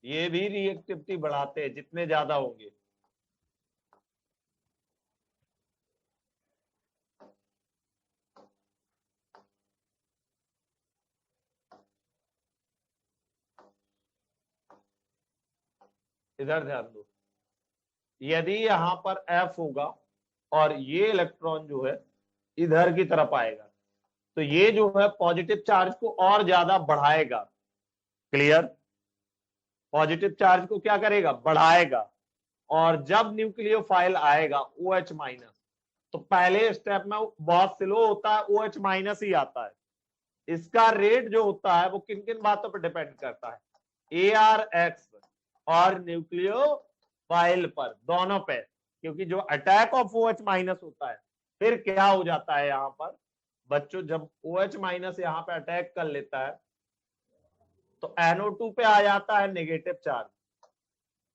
ये भी रिएक्टिविटी बढ़ाते हैं जितने ज्यादा होंगे। इधर ध्यान दो, यदि यहां पर F होगा और ये इलेक्ट्रॉन जो है इधर की तरफ आएगा तो ये जो है पॉजिटिव चार्ज को और ज्यादा बढ़ाएगा। क्लियर? पॉजिटिव चार्ज को क्या करेगा? बढ़ाएगा। और जब न्यूक्लियोफाइल आएगा OH माइनस तो पहले स्टेप में बहुत स्लो होता है, OH माइनस ही आता है। इसका रेट जो होता है वो किन किन बातों पर डिपेंड करता है? ARX और न्यूक्लियोफाइल पर, दोनों पे। क्योंकि जो अटैक ऑफ OH माइनस होता है, फिर क्या हो जाता है यहां पर बच्चों, जब OH माइनस यहां पे अटैक कर लेता है तो NO2 पे आ जाता है नेगेटिव चार्ज,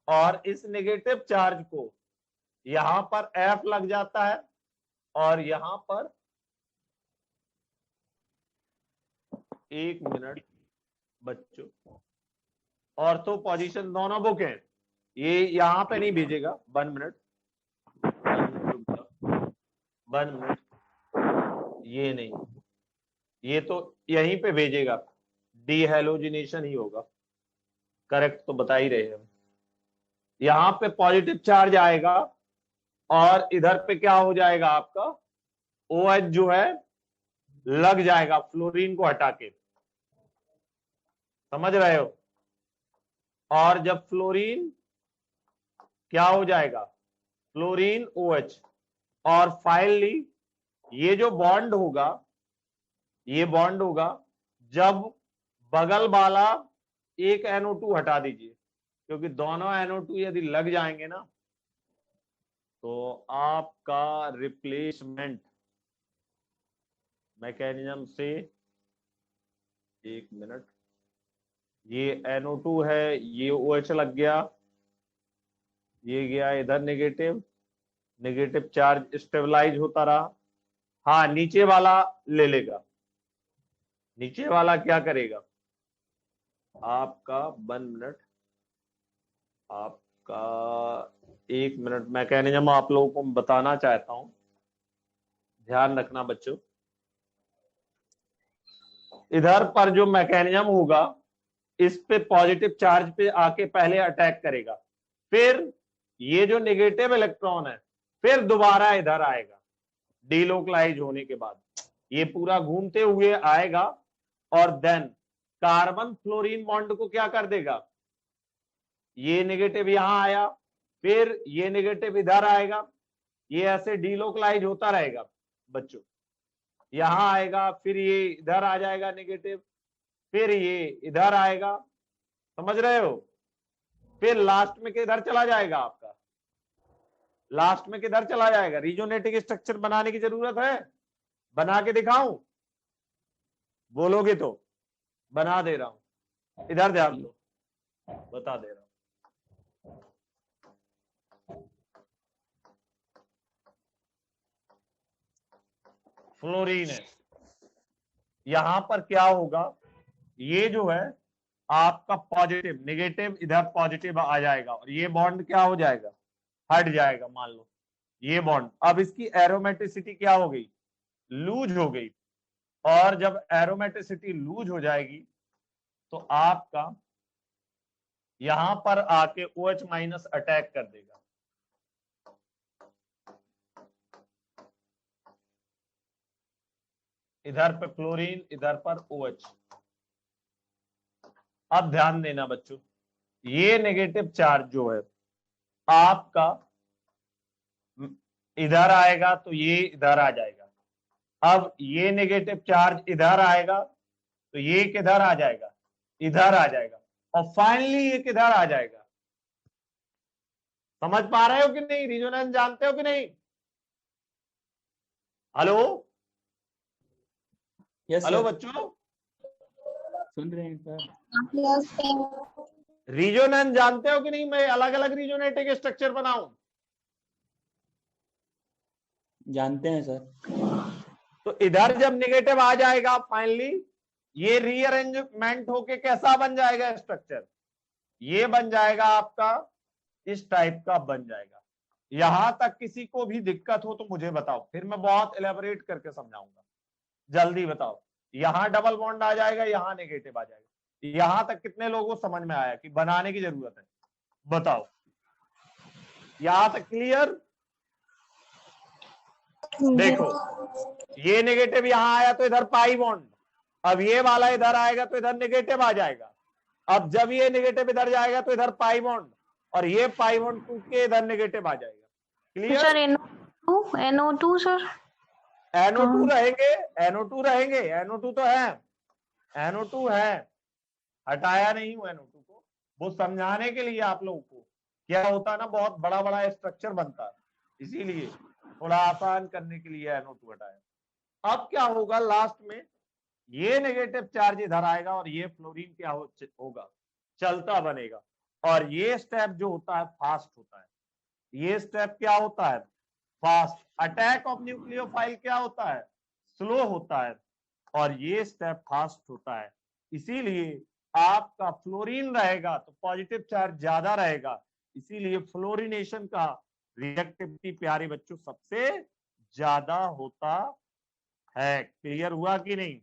और इस नेगेटिव चार्ज को यहां पर F लग जाता है और यहां पर, एक मिनट बच्चों, ऑर्थो पोजीशन दोनों बुक है, ये यहां पे नहीं भेजेगा। 1 मिनट, 1 मिनट, ये नहीं, ये तो यहीं पे भेजेगा, डीहेलोजिनेशन ही होगा, करेक्ट तो बता ही रहे हैं। यहां पे पॉजिटिव चार्ज आएगा और इधर पे क्या हो जाएगा आपका, OH जो है लग जाएगा फ्लोरीन को हटा के, समझ रहे हो। और जब फ्लोरीन क्या हो जाएगा, फ्लोरीन OH, और फाइनली ये जो बॉन्ड होगा, ये बॉन्ड होगा जब बगल वाला एक NO2 हटा दीजिए, क्योंकि दोनों NO2 यदि लग जाएंगे ना तो आपका रिप्लेसमेंट मैकेनिज्म से, एक मिनट, ये NO2 है, ये OH लग गया, ये गया इधर नेगेटिव, नेगेटिव चार्ज स्टेबलाइज होता रहा। हाँ, नीचे वाला ले लेगा, नीचे वाला क्या करेगा आपका, 1 मिनट, आपका 1 मिनट, मैकेनिज्म आप लोगों को बताना चाहता हूं, ध्यान रखना बच्चों। इधर पर जो मैकेनिज्म होगा, इस पे पॉजिटिव चार्ज पे आके पहले अटैक करेगा, फिर ये जो नेगेटिव इलेक्ट्रॉन है फिर दोबारा इधर आएगा डीलोकलाइज होने के बाद, ये पूरा घूमते हुए आएगा और देन कार्बन फ्लोरीन बॉन्ड को क्या कर देगा, ये नेगेटिव यहां आया, फिर ये नेगेटिव इधर आएगा, ये ऐसे डीलोकलाइज होता रहेगा बच्चों, यहां आएगा, फिर ये इधर आ जाएगा नेगेटिव, फिर ये इधर आएगा, समझ रहे हो, फिर लास्ट में किधर चला जाएगा आपका, लास्ट में किधर चला जाएगा। रिजोनेटिक स्ट्रक्चर बनाने की जरूरत है, बना के दिखाऊं, बोलोगे तो बना दे रहा हूं, इधर ध्यान दो, बता दे रहा हूं। फ्लोरीन है, यहां पर क्या होगा, ये जो है आपका पॉजिटिव, नेगेटिव इधर पॉजिटिव आ जाएगा और ये बॉन्ड क्या हो जाएगा, हट जाएगा, मान लो ये बॉन्ड, अब इसकी एरोमेटिसिटी क्या हो गई, लूज हो गई, और जब एरोमेटिसिटी लूज हो जाएगी तो आपका यहां पर आके OH माइनस अटैक कर देगा, इधर पे फ्लोरीन, इधर पर OH। अब ध्यान देना बच्चों, ये नेगेटिव चार्ज जो है आपका इधर आएगा तो ये इधर आ जाएगा, अब ये नेगेटिव चार्ज इधर आएगा तो ये किधर आ जाएगा, इधर आ जाएगा, और फाइनली ये किधर आ जाएगा। समझ पा रहे हो कि नहीं, रिजोनेंस जानते हो कि नहीं, हेलो यस हेलो सर, बच्चों, सुन रहे हैं सर। रिजोनेंस जानते हो कि नहीं, मैं अलग अलग रिजोनेटिक स्ट्रक्चर बनाऊं, जानते हैं सर। तो इधर जब नेगेटिव आ जाएगा फाइनली ये रीअरेंजमेंट होके कैसा बन जाएगा स्ट्रक्चर, ये बन जाएगा आपका इस टाइप का बन जाएगा। यहां तक किसी को भी दिक्कत हो तो मुझे बताओ, फिर मैं बहुत एलेबोरेट करके समझाऊंगा, जल्दी बताओ। यहां डबल बॉन्ड आ जाएगा, यहां नेगेटिव आ जाएगा, यहां तक कितने लोगों को समझ में आया कि बनाने की जरूरत है, बताओ, यहां तक क्लियर। देखो ये नेगेटिव यहां आया तो इधर पाई बॉन्ड, अब ये वाला इधर आएगा तो इधर नेगेटिव आ जाएगा, अब जब ये नेगेटिव इधर जाएगा तो इधर पाई बॉन्ड, और ये पाई बॉन्ड टूट के इधर नेगेटिव आ जाएगा, clear. Sir NO2 sir, NO2 रहेंगे, NO2 रहेंगे, NO2 तो है, NO2 है, हटाया नहीं हूं NO2 को, वो समझाने के लिए आप लोगों को क्या होता है ना, बहुत बड़ा बड़ा स्ट्रक्चर बनता है, इसीलिए थोड़ा आसान करने के लिए NO2 हटाया। अब क्या होगा लास्ट में, ये नेगेटिव चार्ज इधर आएगा और ये फ्लोरीन क्या होगा, चलता बनेगा। और ये स्टेप जो होता है फास्ट होता है, ये स्टेप क्या होता है, फास्ट। अटैक ऑफ न्यूक्लियोफाइल क्या होता है, स्लो होता है, और ये स्टेप फास्ट होता है। इसीलिए आपका फ्लोरीन रहेगा तो पॉजिटिव चार्ज ज्यादा रहेगा, इसीलिए फ्लोरिनेशन का रिएक्टिविटी प्यारे बच्चों सबसे ज्यादा होता है। क्लियर हुआ कि नहीं,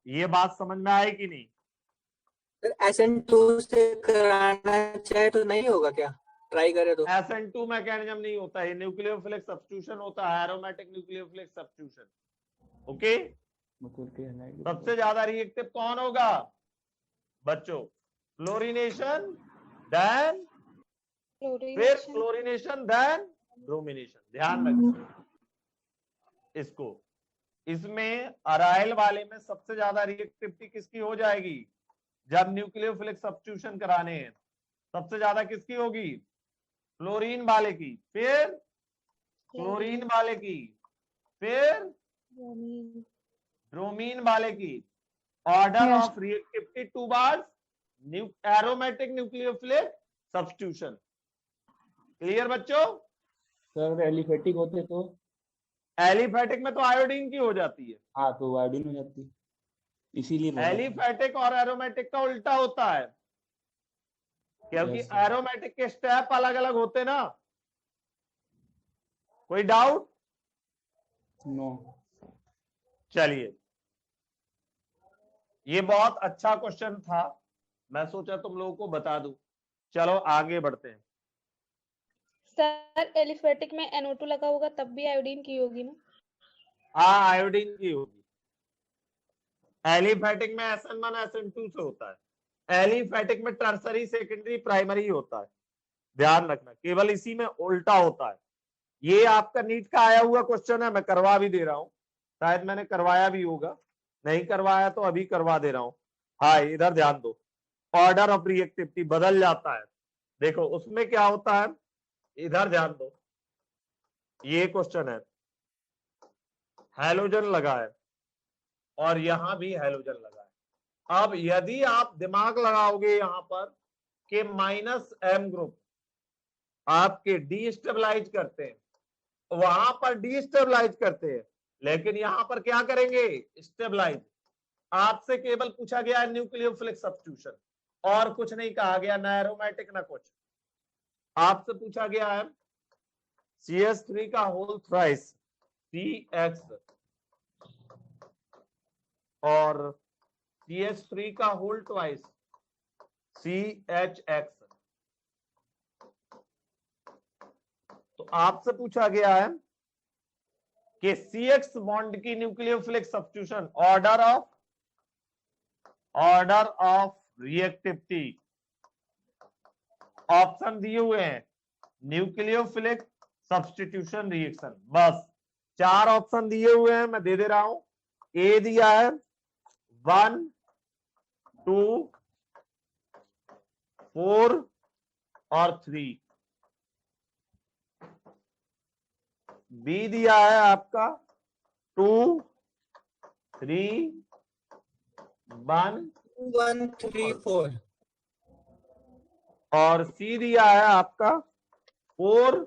ये बात समझ में आई कि नहीं? SN2 से कराना चाहे तो नहीं होगा क्या, ट्राई करे तो? SN2 मैकेनिज्म नहीं होता है, न्यूक्लियोफिलिक सब्स्टिट्यूशन होता है, एरोमेटिक न्यूक्लियोफिलिक सब्स्टिट्यूशन। ओके, सबसे ज्यादा रिएक्टिव कौन होगा बच्चों, फ्लोरिनेशन देन, फिर फ्लोरिनेशन देन ब्रोमिनेशन। ध्यान रखना इसको। इसमें अराइल वाले में सबसे ज्यादा रिएक्टिविटी किसकी हो जाएगी, जब न्यूक्लियोफिलिक सब्स्टिट्यूशन कराने हैं सबसे ज्यादा किसकी होगी, फ्लोरीन वाले की, फिर क्लोरीन वाले की, फिर ब्रोमीन वाले की। Order of reactivity towards aromatic nucleophilic substitution. Clear बच्चों? सर एलिफेटिक होते तो? एलिफेटिक में तो आयोडीन की हो जाती है। हाँ, तो आयोडीन हो जाती है, इसीलिए बोला। एलिफेटिक और एरोमेटिक का उल्टा होता है, क्योंकि Yes, sir. एरोमेटिक के स्टेप अलग अलग होते ना। कोई डाउट? नो। चलिए, ये बहुत अच्छा क्वेश्चन था, मैं सोचा तुम लोगों को बता दूं। चलो आगे बढ़ते हैं। सर एलिफेटिक में NO2 लगा होगा तब भी आयोडीन की होगी ना? हाँ, आयोडीन की होगी। एलिफेटिक में SN1 SN2 से होता है, एलिफेटिक में टर्सरी सेकेंडरी प्राइमरी होता है। ध्यान रखना, केवल इसी में उल्टा होता है। ये आपका नीट का आया हुआ क्वेश्चन है, मैं करवा भी दे रहा हूं, शायद मैंने करवाया भी होगा, नहीं करवाया तो अभी करवा दे रहा हूं। हाँ, इधर ध्यान दो, ऑर्डर ऑफ रिएक्टिविटी बदल जाता है। देखो उसमें क्या होता है, इधर ध्यान दो, ये क्वेश्चन है, हैलोजन लगा है और यहां भी हैलोजन लगा है। अब यदि आप दिमाग लगाओगे यहां पर कि -M ग्रुप आपके डीस्टेबलाइज करते हैं, वहां पर डीस्टेबलाइज करते हैं, लेकिन यहां पर क्या करेंगे, स्टेबलाइज। आपसे केवल पूछा गया है न्यूक्लियोफिलिक सब्स्टिट्यूशन, और कुछ नहीं कहा गया, ना एरोमेटिक ना कुछ। आपसे पूछा गया है CH3 का होल थ्राइस CX और CH3 का होल ट्वाइस CHX। तो आपसे पूछा गया है कि CX बॉन्ड की nucleophilic substitution, order of reactivity. Option दिए हुए हैं, न्यूक्लियोफिलिक सब्स्टिट्यूशन रिएक्शन, बस 4 ऑप्शन दिए हुए हैं, मैं दे दे रहा हूं। ए दिया है 1, 2, 4 और 3। बी दिया है आपका 2, 3, 1 1, 3, 4 और सी दिया है आपका 4,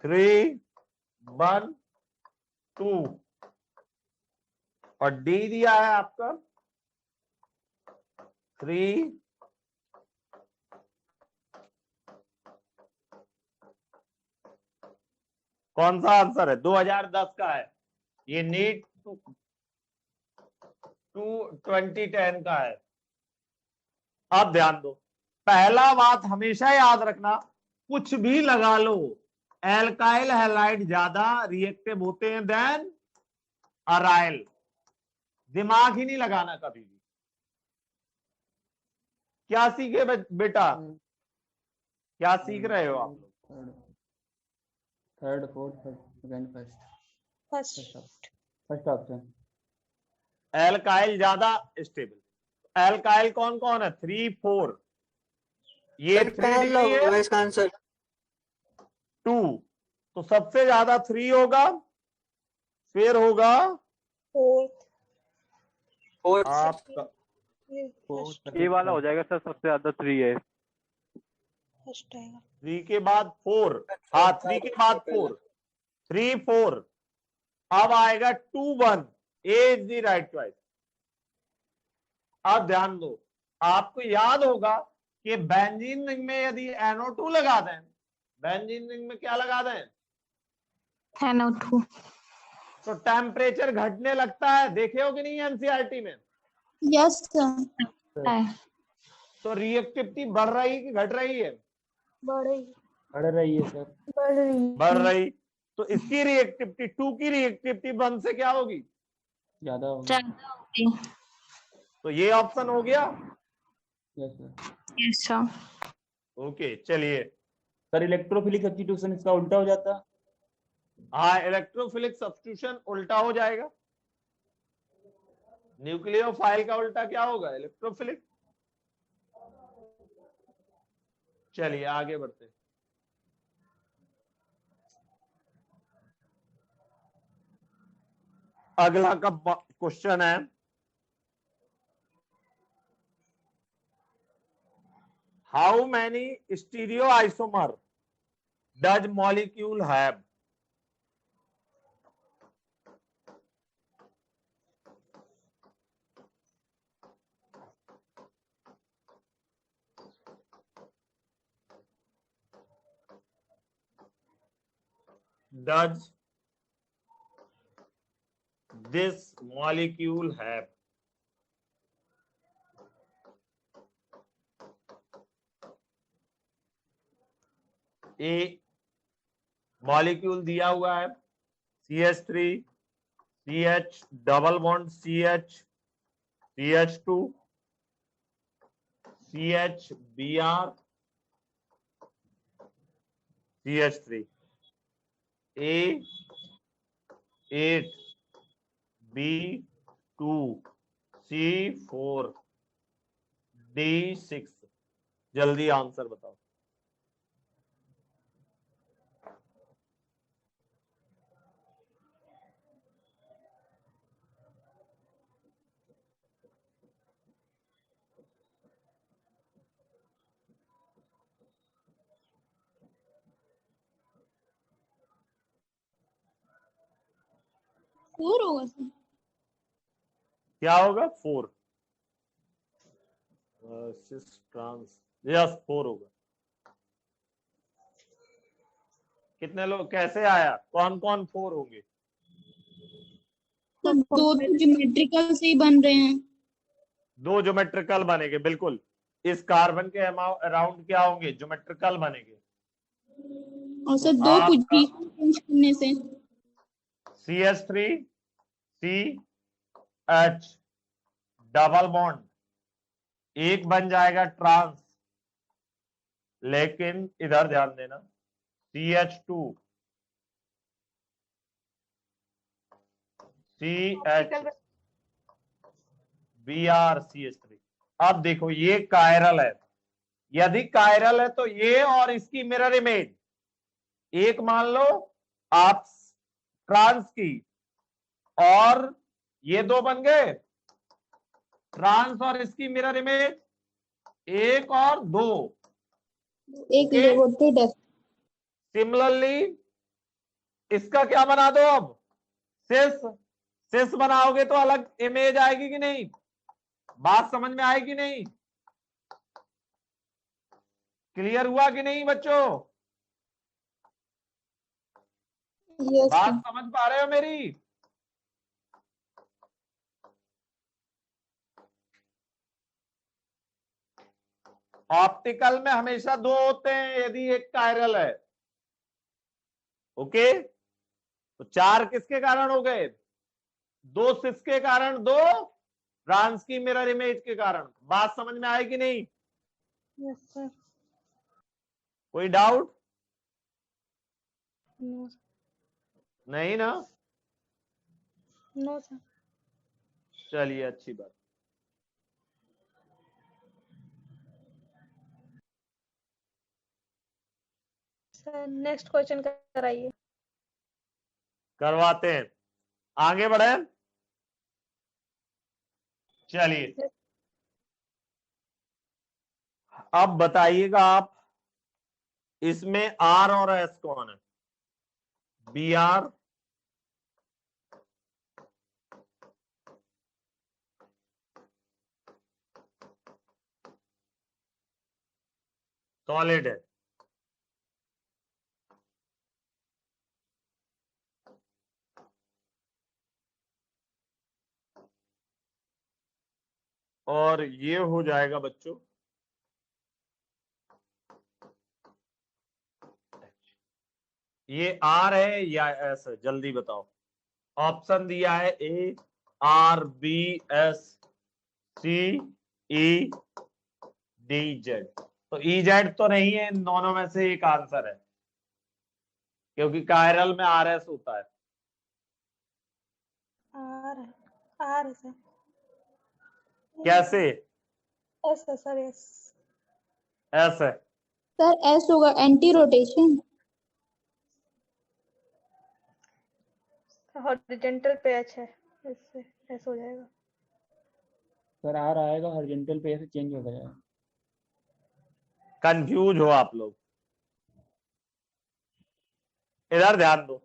3, 1, 2 और डी दिया है आपका 3, कौन सा आंसर है? 2010 का है ये, नीट 2010 का है। अब ध्यान दो, पहला बात हमेशा याद रखना, कुछ भी लगा लो, एल्काइल हैलाइड ज्यादा रिएक्टिव होते हैं देन अराइल। दिमाग ही नहीं लगाना कभी भी। क्या सीखे बेटा, क्या सीख रहे हो आप लोग? Third, fourth, second, first first option. Alkyl ज्यादा स्टेबल। एल्काइल कौन कौन है? 3, 4। ये 3 होगा इसका आंसर। 2, तो सबसे ज्यादा 3 होगा, फिर होगा फोर्थ फोर्थ आपका ये वाला हो जाएगा सर, सबसे ज्यादा 3 है। फर्स्ट आएगा 3 के बाद 4, हाँ 3 के बाद 4, 3 4, अब आएगा 2 1, ए इज द राइट चॉइस। अब ध्यान दो, आपको याद होगा कि बेंजीन रिंग में यदि NO2 लगा दें, बेंजीन रिंग में क्या लगा दें, NO2। तो टेम्परेचर घटने लगता है, देखे हो कि नहीं एनसीईआरटी में? Yes sir. तो रिएक्टिविटी बढ़ रही कि घट रही है? बढ़ रही है सर। बढ़ रही। तो इसकी रिएक्टिविटी 2 की रिएक्टिविटी 1 से क्या होगी? ज्यादा होगा। तो ये ऑप्शन हो गया। Yes sir. Yes sir. Okay चलिए, सर इलेक्ट्रोफिलिक सब्स्टिट्यूशन इसका उल्टा हो जाता। हाँ इलेक्ट्रोफिलिक सब्स्टिट्यूशन उल्टा हो जाएगा। न्यूक्लियोफाइल का उल्टा क्या होगा? इलेक्ट्रोफिलिक। चलिए आगे बढ़ते हैं। अगला का क्वेश्चन है, how many stereoisomer does molecule have? Does this molecule have? A molecule दिया हुआ है CH3, CH double bond CH, CH2, CH Br, CH3, A8, B2, C4, D6। जल्दी आंसर बताओ। फोर होगा सर। क्या होगा? 4। ट्रांस, यस 4 होगा। कितने लोग, कैसे आया, कौन कौन 4 होंगे? दो तो ज्योमेट्रिकल से ही बन रहे हैं। 2 ज्योमेट्रिकल बनेंगे, बिल्कुल। इस कार्बन के अराउंड क्या होंगे? ज्योमेट्रिकल बनेंगे। और सर दो पोजीशन चेंज करने से CH3, CH डबल बॉन्ड एक बन जाएगा ट्रांस, लेकिन इधर ध्यान देना CH2, CH Br, CH3। अब देखो ये कायरल है, यदि कायरल है तो ये और इसकी मिरर इमेज, एक मान लो आप ट्रांस की, और ये 2 बन गए ट्रांस और इसकी मिरर इमेज, 1 और 2 एक लिगोटेड है। सिमिलरली इसका क्या बना दो अब? सिस बनाओगे तो अलग इमेज आएगी कि नहीं? बात समझ में आएगी नहीं? क्लियर हुआ कि नहीं बच्चों? बात समझ पा रहे हो मेरी? ऑप्टिकल में हमेशा 2 होते हैं यदि एक कायरल है। ओके, तो 4 किसके कारण हो गए? 2 सिस के कारण, 2 ट्रांस की मिरर इमेज के कारण। बात समझ में आए कि नहीं? Yes sir. कोई डाउट? नो नहीं ना? No sir. चलिए अच्छी बात। सर नेक्स्ट क्वेश्चन कराइए। करवाते हैं। आगे बढ़े। चलिए अब बताइएगा आप, इसमें आर और एस कौन है? बी आर, सॉलिड है। और ये हो जाएगा बच्चों ये आर है या एस है? जल्दी बताओ। ऑप्शन दिया है A R B S C E D Z. तो ई जेड तो नहीं है, इन दोनों में से एक आंसर है, क्योंकि कायरल में आर एस होता है। आर आर सर, कैसे? एस है सर, एस। एस है। सर एस होगा, एंटी रोटेशन। हॉरिजॉन्टल पे एच है, इससे एस हो जाएगा। सर आर आएगा, हॉरिजॉन्टल पे से चेंज हो जाएगा। कंफ्यूज हो आप लोग? इधर ध्यान दो,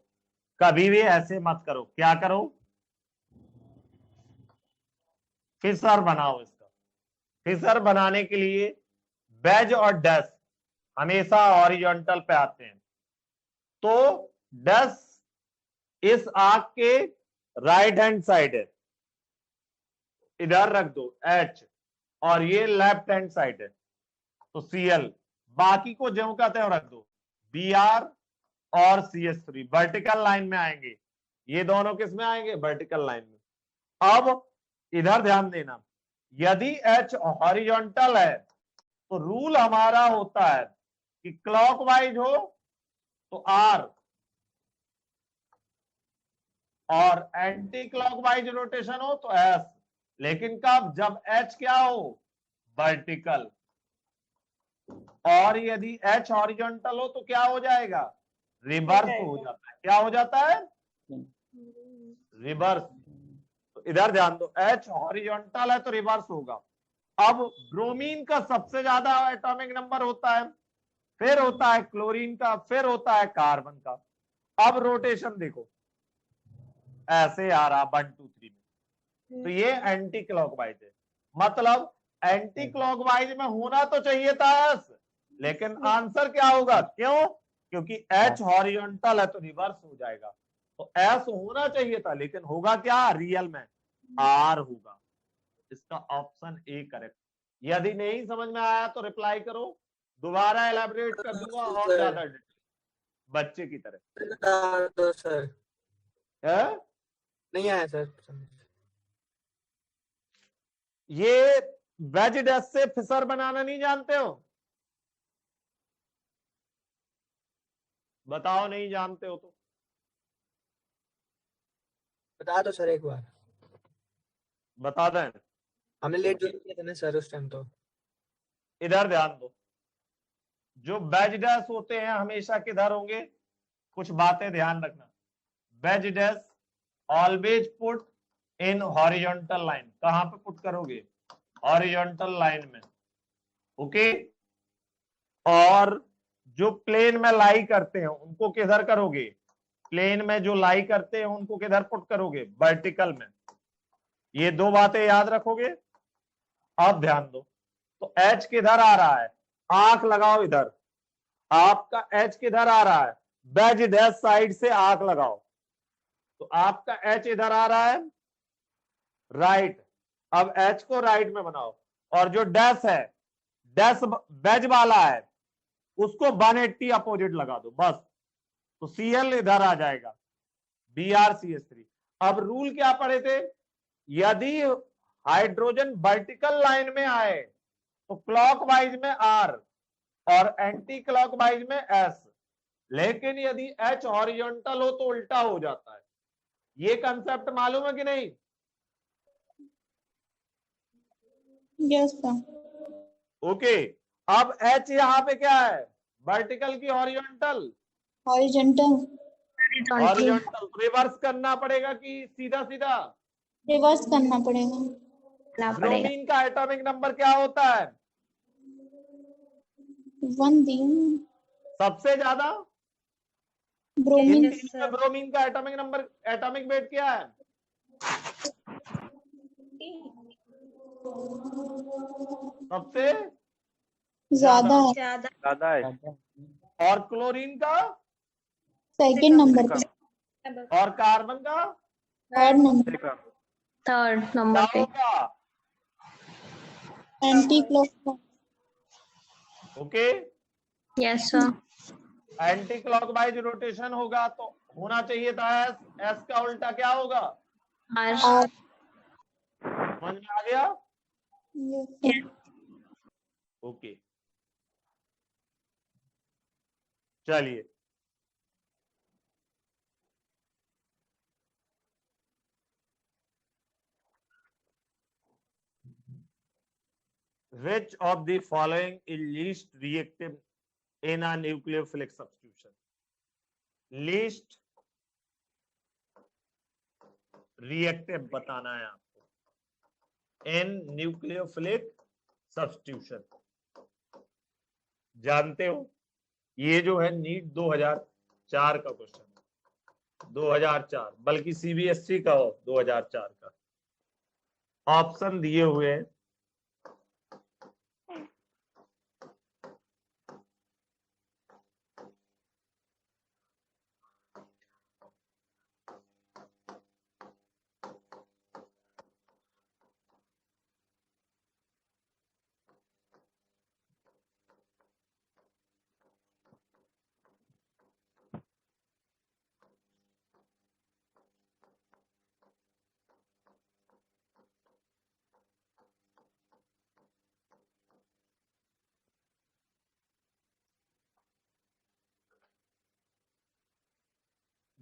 कभी भी ऐसे मत करो। क्या करो? फिशर बनाओ इसका। फिशर बनाने के लिए वेज और डैश हमेशा हॉरिजॉन्टल पे आते हैं, तो डैश इस आर्क के राइट हैंड साइड है, इधर रख दो एच, और ये लेफ्ट हैंड साइड है तो सीएल। बाकी को ज्यों का त्यों रख दो, बी आर और CH3 वर्टिकल लाइन में आएंगे। ये दोनों किस में आएंगे? वर्टिकल लाइन में। अब इधर ध्यान देना, यदि एच हॉरिजॉन्टल है तो रूल हमारा होता है कि क्लॉकवाइज हो तो आर, और एंटी क्लॉकवाइज रोटेशन हो तो एस। लेकिन कब? जब एच क्या हो? वर्टिकल। और यदि एच हॉरिजॉन्टल हो तो क्या हो जाएगा? रिवर्स हो जाता है। क्या हो जाता है? रिवर्स। तो इधर ध्यान दो, एच हॉरिजॉन्टल है तो रिवर्स होगा। अब ब्रोमीन का सबसे ज्यादा एटॉमिक नंबर होता है, फिर होता है क्लोरीन का, फिर होता है कार्बन का। अब रोटेशन देखो, ऐसे आ रहा 1 2 3 में, तो ये एंटी क्लॉकवाइज है। मतलब एंटी क्लॉकवाइज में होना तो चाहिए था एस, लेकिन आंसर क्या होगा? क्यों? क्योंकि एच हॉरिजॉन्टल है तो रिवर्स हो जाएगा। तो एस होना चाहिए था, लेकिन होगा क्या? रियल में आर होगा। इसका ऑप्शन ए करेक्ट। यदि नहीं समझ में आया तो रिप्लाई करो, दोबारा एलैबोरेट कर दूंगा और ज्यादा बच्चे की तरह। बता दो सर। है? नहीं आया सर। ये वेज डैश से फिशर बनाना नहीं जानते हो? बताओ, नहीं जानते हो तो बता दो सर एक बार। बता दें। हमने लेट ज्वाइन किया था ना सर उस टाइम तो। इधर ध्यान दो, जो वेज डैश होते हैं हमेशा किधर होंगे? कुछ बातें ध्यान रखना। Veg dash always put in horizontal line. कहां पे पुट करोगे? हॉरिजॉन्टल लाइन में। ओके। और जो प्लेन में लाई करते हैं उनको किधर करोगे? प्लेन में जो लाई करते हैं उनको किधर पुट करोगे? वर्टिकल में। ये दो बातें याद रखोगे। अब ध्यान दो, तो एच किधर आ रहा है? आंख लगाओ इधर। आपका एच किधर आ रहा है? वेज डैश साइड से आंख लगाओ, तो आपका एच इधर आ रहा है राइट। अब एच को राइट में बनाओ, और जो डैश है, डैश वेज वाला है, उसको 180 अपोजिट लगा दो बस। तो सीएल इधर आ जाएगा, BrCH3। अब रूल क्या पढ़े थे? यदि हाइड्रोजन वर्टिकल लाइन में आए तो क्लॉकवाइज में आर और एंटी क्लॉकवाइज में एस, लेकिन यदि एच हॉरिजॉन्टल हो तो उल्टा हो जाता है। ये कंसेप्ट मालूम है कि नहीं? Yes sir. ओके। अब एच यहां पे क्या है? वर्टिकल की हॉरिजॉन्टल? हॉरिजॉन्टल। हॉरिजॉन्टल रिवर्स करना पड़ेगा कि सीधा सीधा? रिवर्स करना पड़ेगा। ब्रोमीन का एटॉमिक नंबर क्या होता है? 1 दिया सबसे ज्यादा ब्रोमीन। इन तीनों में ब्रोमीन का एटॉमिक नंबर, एटॉमिक वेट क्या है? सबसे ज्यादा है। ज्यादा है। और क्लोरीन का? सेकंड नंबर पे। और कार्बन का? Third number. थर्ड क्या नंबर पे। होगा? Anti clock. Okay, yes sir. Anti clockwise rotation होगा तो होना चाहिए था एस। एस का उल्टा क्या होगा? आर। समझ में आ गया? ओके, चलिए which of the following is least reactive in a nucleophilic substitution? least reactive बताना है आपको in nucleophilic substitution। जानते हो ये जो है नीट 2004 का क्वेश्चन है, 2004, बल्कि सीबीएसई का हो 2004 का। ऑप्शन दिए हुए हैं,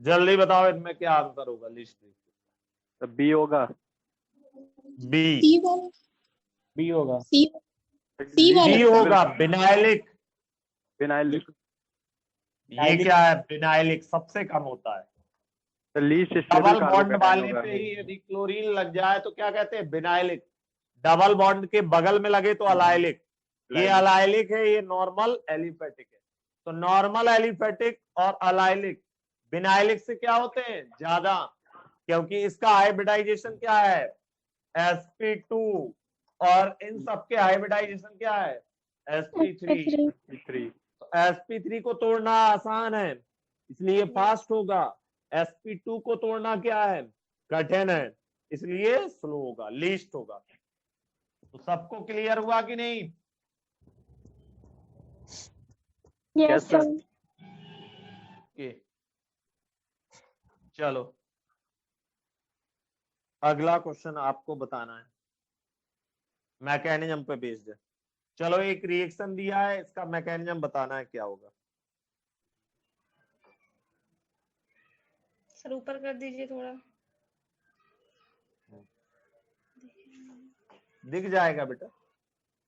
जल्दी बताओ इनमें क्या आंसर होगा लिस्ट। तो बी होगा। बी। सी वाला। बी होगा। सी वाला। बी होगा, बिनाइलिक। फिनाइलिक। ये क्या है? बिनाइलिक सबसे कम होता है। तो लीस्ट डबल स्टेबल बॉन्ड वाले कार्बोकेटाइन पे ही यदि क्लोरीन लग जाए तो क्या कहते हैं? बिनाइलिक। डबल बॉन्ड के बगल में लगे तो अलाइलिक। ये अलाइलिक है, ये नॉर्मल एलिफेटिक है। तो नॉर्मल एलिफेटिक और अलाइलिक बिनाइलिक से क्या होते हैं? ज्यादा, क्योंकि इसका हाइब्रिडाइजेशन क्या है? sp2, और इन सब के हाइब्रिडाइजेशन क्या है? sp3। तो sp3 को तोड़ना आसान है इसलिए फास्ट होगा, sp2 को तोड़ना क्या है? कठिन है इसलिए स्लो होगा, लीस्ट होगा। तो सबको क्लियर हुआ कि नहीं? Yes, sir. ओके, चलो अगला क्वेश्चन आपको बताना है, मैकेनिज्म पे बेस्ड है। चलो एक रिएक्शन दिया है, इसका मैकेनिज्म बताना है क्या होगा। सर ऊपर कर दीजिए थोड़ा। दिख जाएगा बेटा,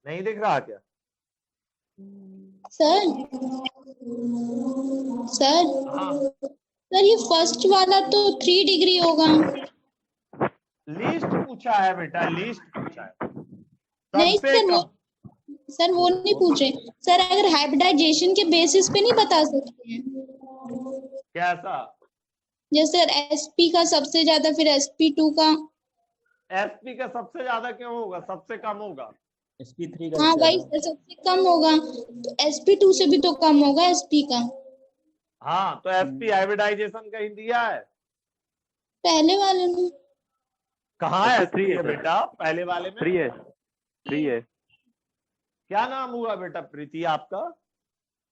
नहीं दिख रहा क्या? सर हाँ, सर ये फर्स्ट वाला तो 3 डिग्री होगा। लीस्ट पूछा है बेटा, लीस्ट पूछा है। नहीं सबसे सर, वो नहीं पूछे सर। अगर हाइब्रिडाइजेशन के बेसिस पे नहीं बता सकते हैं? कैसा? जैसे sp का सबसे ज्यादा, फिर sp2 का। sp का सबसे ज्यादा क्यों होगा? सबसे कम होगा। sp3 का हाँ भाई सर, सबसे कम होगा तो sp2 से भी तो कम होगा sp का। हाँ, तो sp हाइब्रिडाइजेशन कहीं दिया है? पहले वाले में कहाँ है? sp3 है बेटा पहले वाले में 3 है। 3 है। क्या नाम हुआ बेटा? प्रीति आपका?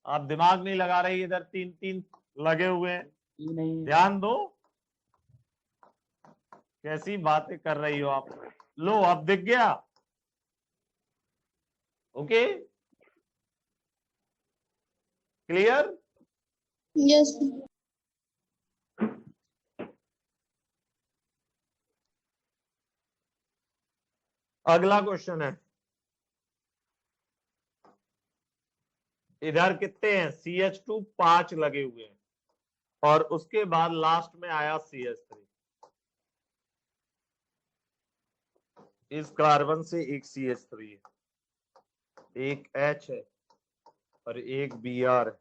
आप दिमाग नहीं लगा रही, इधर 3 लगे हुए हैं, नहीं। ध्यान दो। कैसी बातें कर रही हो आप? लो अब दिख गया। Okay, clear? यस। अगला क्वेश्चन है, इधर कितने हैं? CH2 5 लगे हुए हैं, और उसके बाद लास्ट में आया CH3। इस कार्बन से एक CH3 है, एक H है और एक Br है।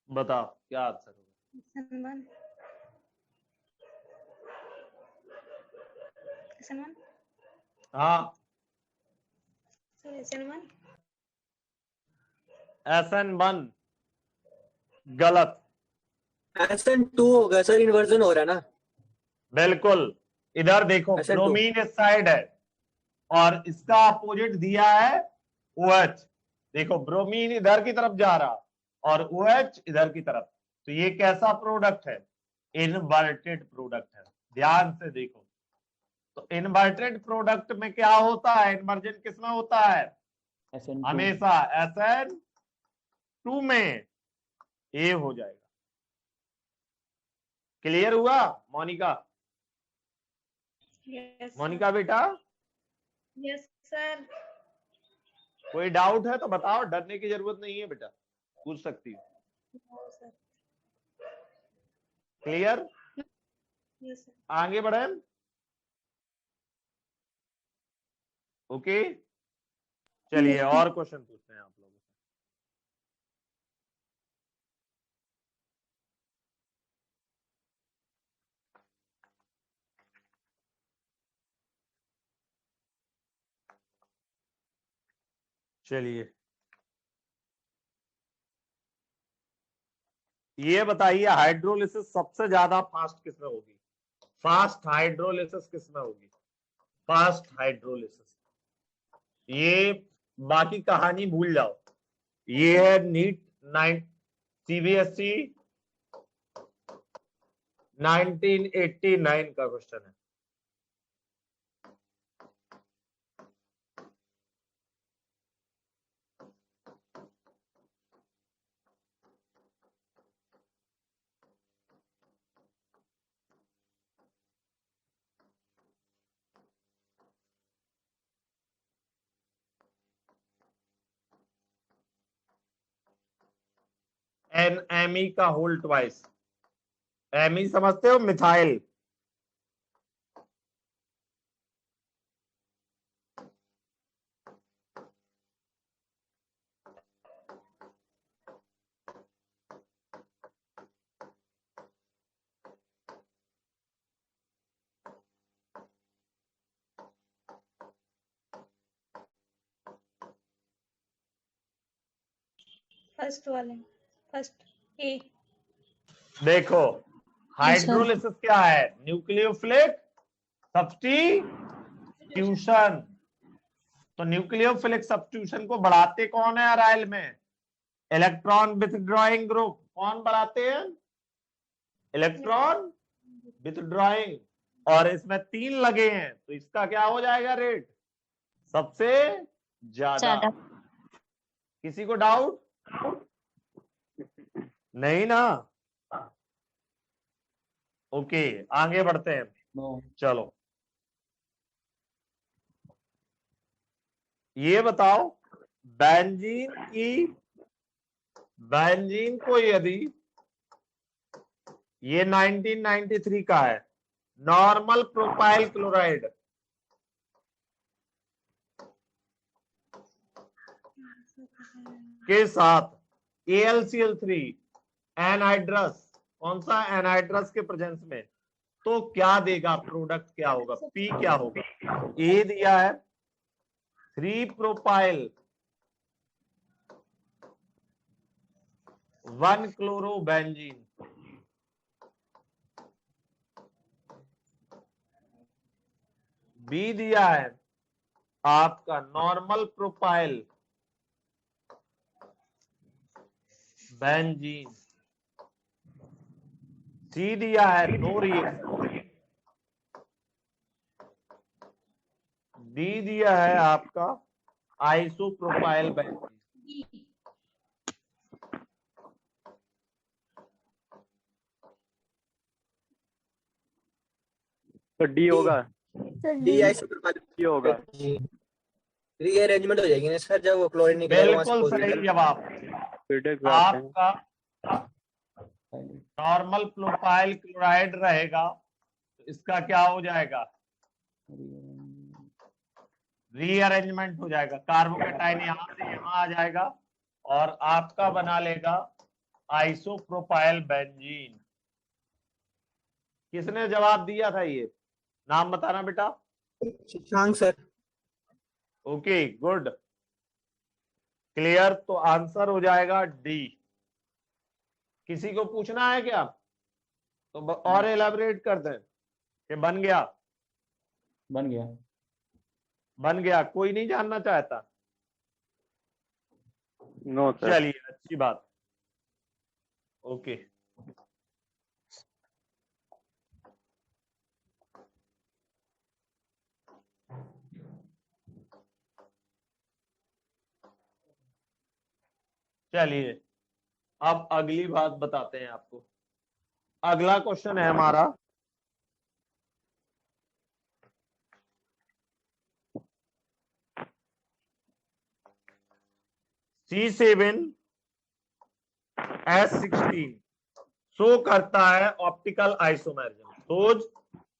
बताओ क्या आंसर होगा? SN1 हाँ, सर SN1 SN1 गलत। SN2 होगा सर, इन्वर्जन हो रहा है ना। बिल्कुल, इधर देखो SN2 ब्रोमीन इस साइड है और इसका अपोजिट दिया है OH। देखो ब्रोमीन इधर की तरफ जा रहा और OH इधर की तरफ, तो ये कैसा प्रोडक्ट है? इनवर्टेड प्रोडक्ट है। ध्यान से देखो, तो इनवर्टेड प्रोडक्ट में क्या होता है? इन्वर्जन किसमें होता है? SN2 हमेशा SN2 में। ए हो जाएगा। क्लियर हुआ मोनिका? यस मोनिका बेटा, यस सर। कोई डाउट है तो बताओ, डरने की जरूरत नहीं है बेटा, पूछ सकती हो। क्लियर? Yes sir. आगे बढ़े। ओके, चलिए और क्वेश्चन पूछते हैं आप लोगों से। चलिए ये बताइए, हाइड्रोलिसिस सबसे ज्यादा फास्ट किसमें होगी? फास्ट हाइड्रोलिसिस किसमें होगी? Fast hydrolysis. ये बाकी कहानी भूल जाओ, ये है नीट 9 CBSE 1989 का क्वेश्चन है। NMe का होल ट्वाइस। एमी समझते हो? मिथाइल। फर्स्ट वाले, फर्स्ट ए। देखो हाइड्रोलिसिस क्या है? Nucleophilic substitution. तो न्यूक्लियोफिलिक सब्स्टिट्यूशन को बढ़ाते कौन है अराइल में? Electron withdrawing group. कौन बढ़ाते हैं? Electron withdrawing. और इसमें 3 लगे हैं, तो इसका क्या हो जाएगा रेट? सबसे ज्यादा। किसी को डाउट नहीं ना? ओके, आगे बढ़ते हैं। चलो ये बताओ, बेंजीन को यदि, ये 1993 का है, नॉर्मल प्रोपाइल क्लोराइड के साथ AlCl3 एनहाइड्रस, कौन सा? एनहाइड्रस के प्रेजेंस में, तो क्या देगा? प्रोडक्ट क्या होगा? P क्या होगा? ए दिया है 3 प्रोपाइल 1 क्लोरोबेंजीन, बी दिया है आपका नॉर्मल प्रोफाइल बेंजीन, सी दिया है नो रिएक्शन, डी दिया है आपका आइसोप्रोपाइल बेंजीन। तो डी होगा, डी आइसोप्रोपाइल डी होगा। रीअरेंजमेंट हो जाएगी ना सर जब वो क्लोरीन निकलेगा वहां से बिल्कुल सही पॉजिटिव। जवाब। फीडबैक पे आते हैं। आपका नॉर्मल प्रोफाइल क्लोराइड रहेगा तो इसका क्या हो जाएगा, रीअरेंजमेंट हो जाएगा, कार्बोकेटाइन यहां से यहां आ जाएगा और आपका बना लेगा आइसोप्रोपाइल बेंजीन। किसने जवाब दिया था, ये नाम बताना बेटा। Shashank sir. Okay good, clear. तो आंसर हो जाएगा डी। किसी को पूछना है क्या, तो और एलाबरेट कर दें कि बन गया, बन गया। बन गया, कोई नहीं जानना चाहता। No sir. चलिए अच्छी बात, ओके। चलिए अब अगली बात बताते हैं आपको। अगला क्वेश्चन है हमारा C7H16 शो करता है ऑप्टिकल आइसोमेरिज्म। सोच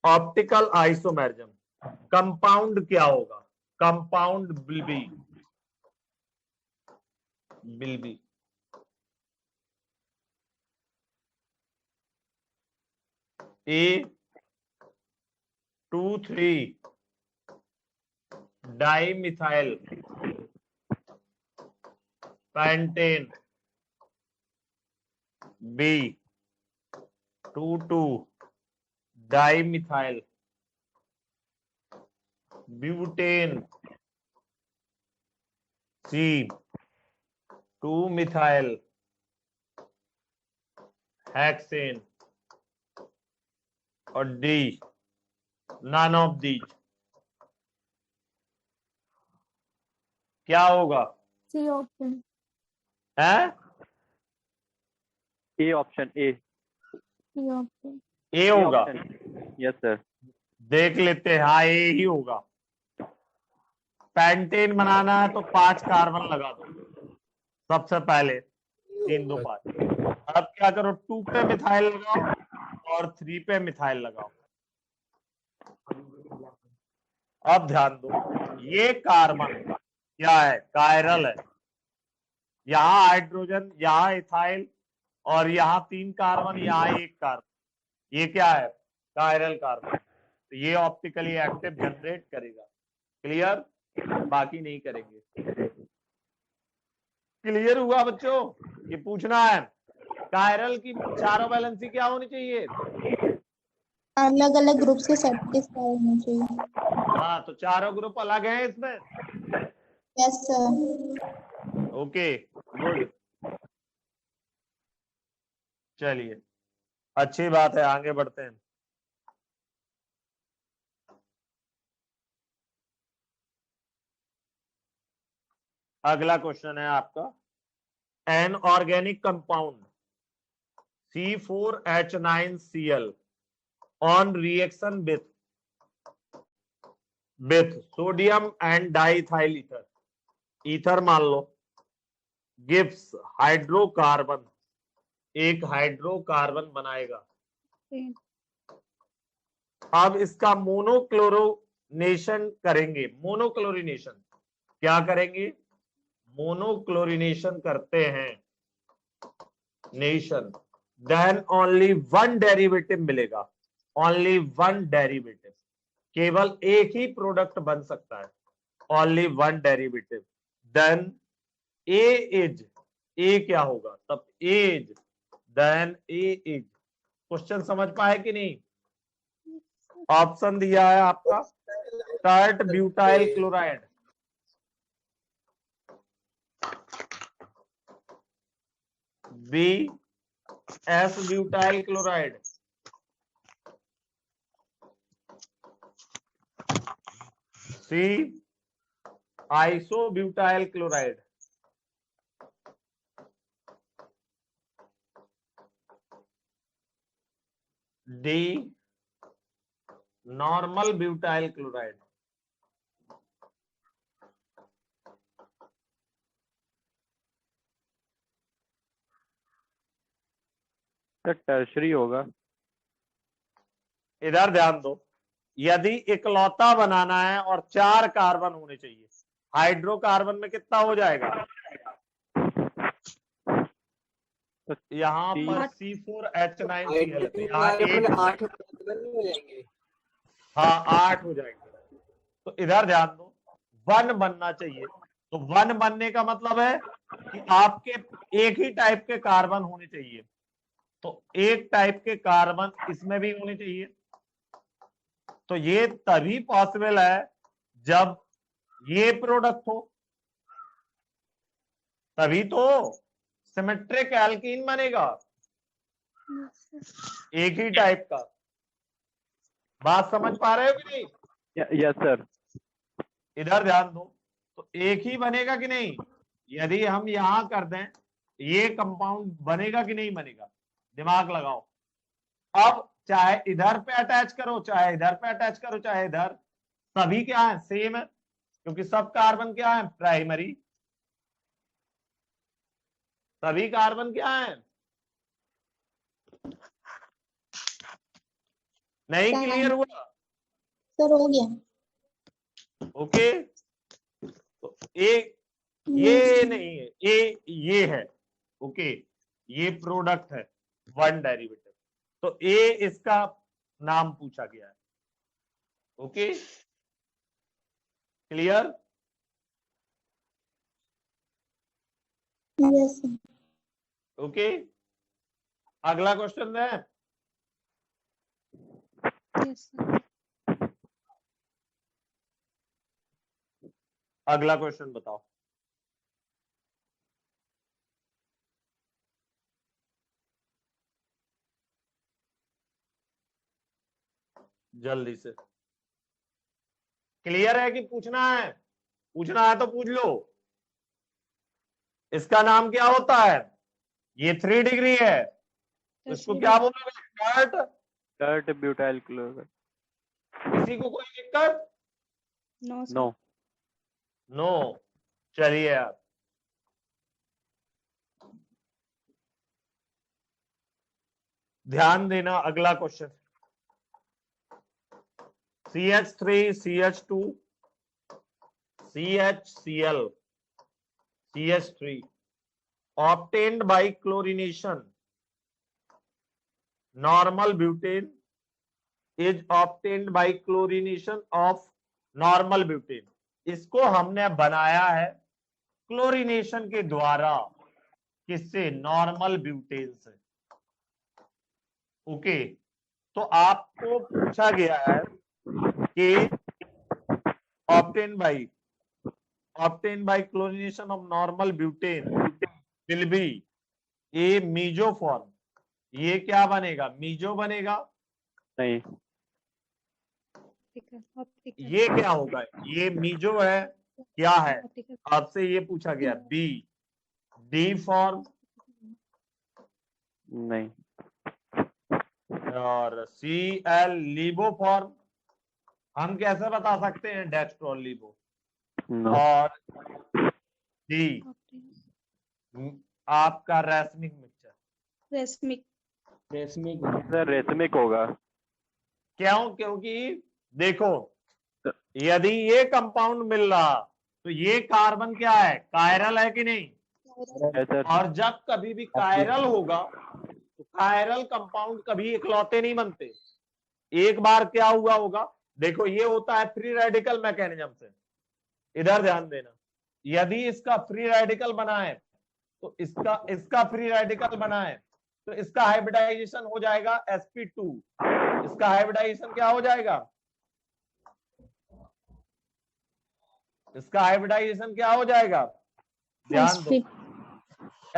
ऑप्टिकल आइसोमेरिज्म कंपाउंड क्या होगा, compound will be A23 dimethyl pentane, B22 dimethyl butane, C2 methyl hexane और डी नन ऑफ दीज। क्या होगा, सी ऑप्शन। है A option, A. C option. A होगा। Yes sir. देख लेते हैं, हाँ ए ही होगा। पेंटेन बनाना है तो 5 कार्बन लगा दो सबसे पहले, 3 2 5। अब क्या करो, 2 पे मिथाइल लगाओ और 3 पे मिथाइल लगाओ। अब ध्यान दो, ये कार्बन क्या है, कायरल है। यहाँ हाइड्रोजन, यहाँ इथाइल और यहाँ 3 कार्बन, यहाँ 1 कार्बन। ये क्या है, कायरल कार्बन। तो ये ऑप्टिकली एक्टिव जनरेट करेगा। क्लियर, बाकी नहीं करेंगे। क्लियर हुआ बच्चों, ये पूछना है कायरल की चारों वैलेंसी क्या होनी चाहिए, अलग अलग ग्रुप से सेटिस्फाई होना चाहिए। हाँ तो चारों ग्रुप अलग हैं इसमें। Yes sir. ओके गुड, चलिए अच्छी बात है, आगे बढ़ते हैं। अगला क्वेश्चन है आपका, an organic compound C4H9Cl on reaction with sodium and diethyl ether, ether मान लो, गिव्स हाइड्रोकार्बन, एक हाइड्रोकार्बन बनाएगा। अब इसका मोनोक्लोरिनेशन करेंगे। मोनोक्लोरिनेशन क्या करेंगे, मोनोक्लोरिनेशन करते हैं नेशन, देन ओनली 1 डेरिवेटिव मिलेगा। ओनली 1 डेरिवेटिव, केवल एक ही प्रोडक्ट बन सकता है, only 1 derivative. Then A is, A क्या होगा तब, एज, देन ए इज। क्वेश्चन समझ पाए कि नहीं, ऑप्शन दिया है आपका, tert butyl chloride, B S butyl chloride, C iso butyl chloride, D normal butyl chloride. Sir tertiary होगा। इधर ध्यान दो, यदि इकलौता बनाना है और 4 कार्बन होने चाहिए, हाइड्रोकार्बन में कितना हो जाएगा? यहाँ पर C4H9Cl, यहाँ 8 हो जाएंगे। हाँ 8 हो जाएंगे। तो इधर ध्यान दो, 1 बनना चाहिए। तो 1 बनने का मतलब है कि आपके एक ही टाइप के कार्बन होने चाहिए। तो एक टाइप के कार्बन इसमें भी होने चाहिए। तो ये तभी पॉसिबल है जब ये प्रोडक्ट हो, तभी तो सिमेट्रिक एल्कीन बनेगा, एक ही टाइप का। बात समझ पा रहे हो कि नहीं? Yes sir. इधर ध्यान दो, तो एक ही बनेगा कि नहीं? यदि हम यहां कर दें, ये कंपाउंड बनेगा कि नहीं बनेगा? दिमाग लगाओ। अब चाहे इधर पे अटैच करो, चाहे इधर पे अटैच करो, चाहे इधर, सभी क्या है? सेम है, क्योंकि सब कार्बन क्या है? प्राइमरी। सभी कार्बन क्या है? नहीं क्लियर हुआ? सर हो गया। ओके, तो ये नहीं है, ये है। ओके, ये प्रोडक्ट है, 1 डेरिवेटिव। तो ए इसका नाम पूछा गया है। Okay, clear? Yes sir. Okay, अगला क्वेश्चन है। Yes sir. अगला क्वेश्चन बताओ। जल्दी से। क्लियर है कि पूछना है? पूछना है तो पूछ लो। इसका नाम क्या होता है? ये 3 डिग्री है, तो इसको क्या बोलोगे? Tert butyl chloride. किसी को कोई दिक्कत? No sir. नो। नो। चलिए यार, ध्यान देना। अगला question, CH3 CH2 CHCl CH3 obtained by chlorination, normal butane is obtained by chlorination of normal butane। इसको हमने बनाया है क्लोरीनेशन के द्वारा। किससे? नॉर्मल ब्यूटेन से। ओके, तो आपको पूछा गया है कि obtained by chlorination of normal butane will be a meso form। ये क्या बनेगा? मीजो बनेगा? नहीं। ये क्या होगा? ये मीजो है, क्या है? आपसे ये पूछा गया। बी डी फॉर्म नहीं। और Cl लीबो फॉर्म। हम कैसे बता सकते हैं? डेक्स्ट्रोल लीबो। नो। और डी आपका racemic mixture. Racemic. Racemic sir racemic होगा। क्यों? क्योंकि देखो, यदि ये कंपाउंड मिल रहा तो ये कार्बन क्या है? कायरल है कि नहीं? है सर। और जब कभी भी कायरल होगा तो कायरल कंपाउंड कभी इकलौते नहीं बनते। एक बार क्या हुआ होगा? देखो, ये होता है फ्री रेडिकल मैकेनिज्म से। इधर ध्यान देना, यदि इसका फ्री रेडिकल बना है तो इसका फ्री रेडिकल बना है तो इसका हाइब्रिडाइजेशन हो जाएगा sp2। इसका हाइब्रिडाइजेशन क्या हो जाएगा? इसका हाइब्रिडाइजेशन क्या हो जाएगा, ध्यान दो,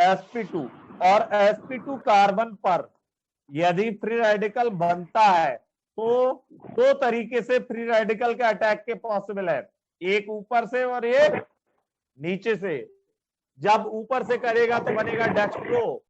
sp2। और sp2 कार्बन पर यदि फ्री रेडिकल बनता है तो दो तरीके से फ्री रेडिकल के अटैक के पॉसिबल है, एक ऊपर से और एक नीचे से। जब ऊपर से करेगा तो बनेगा डेक्स्ट्रो,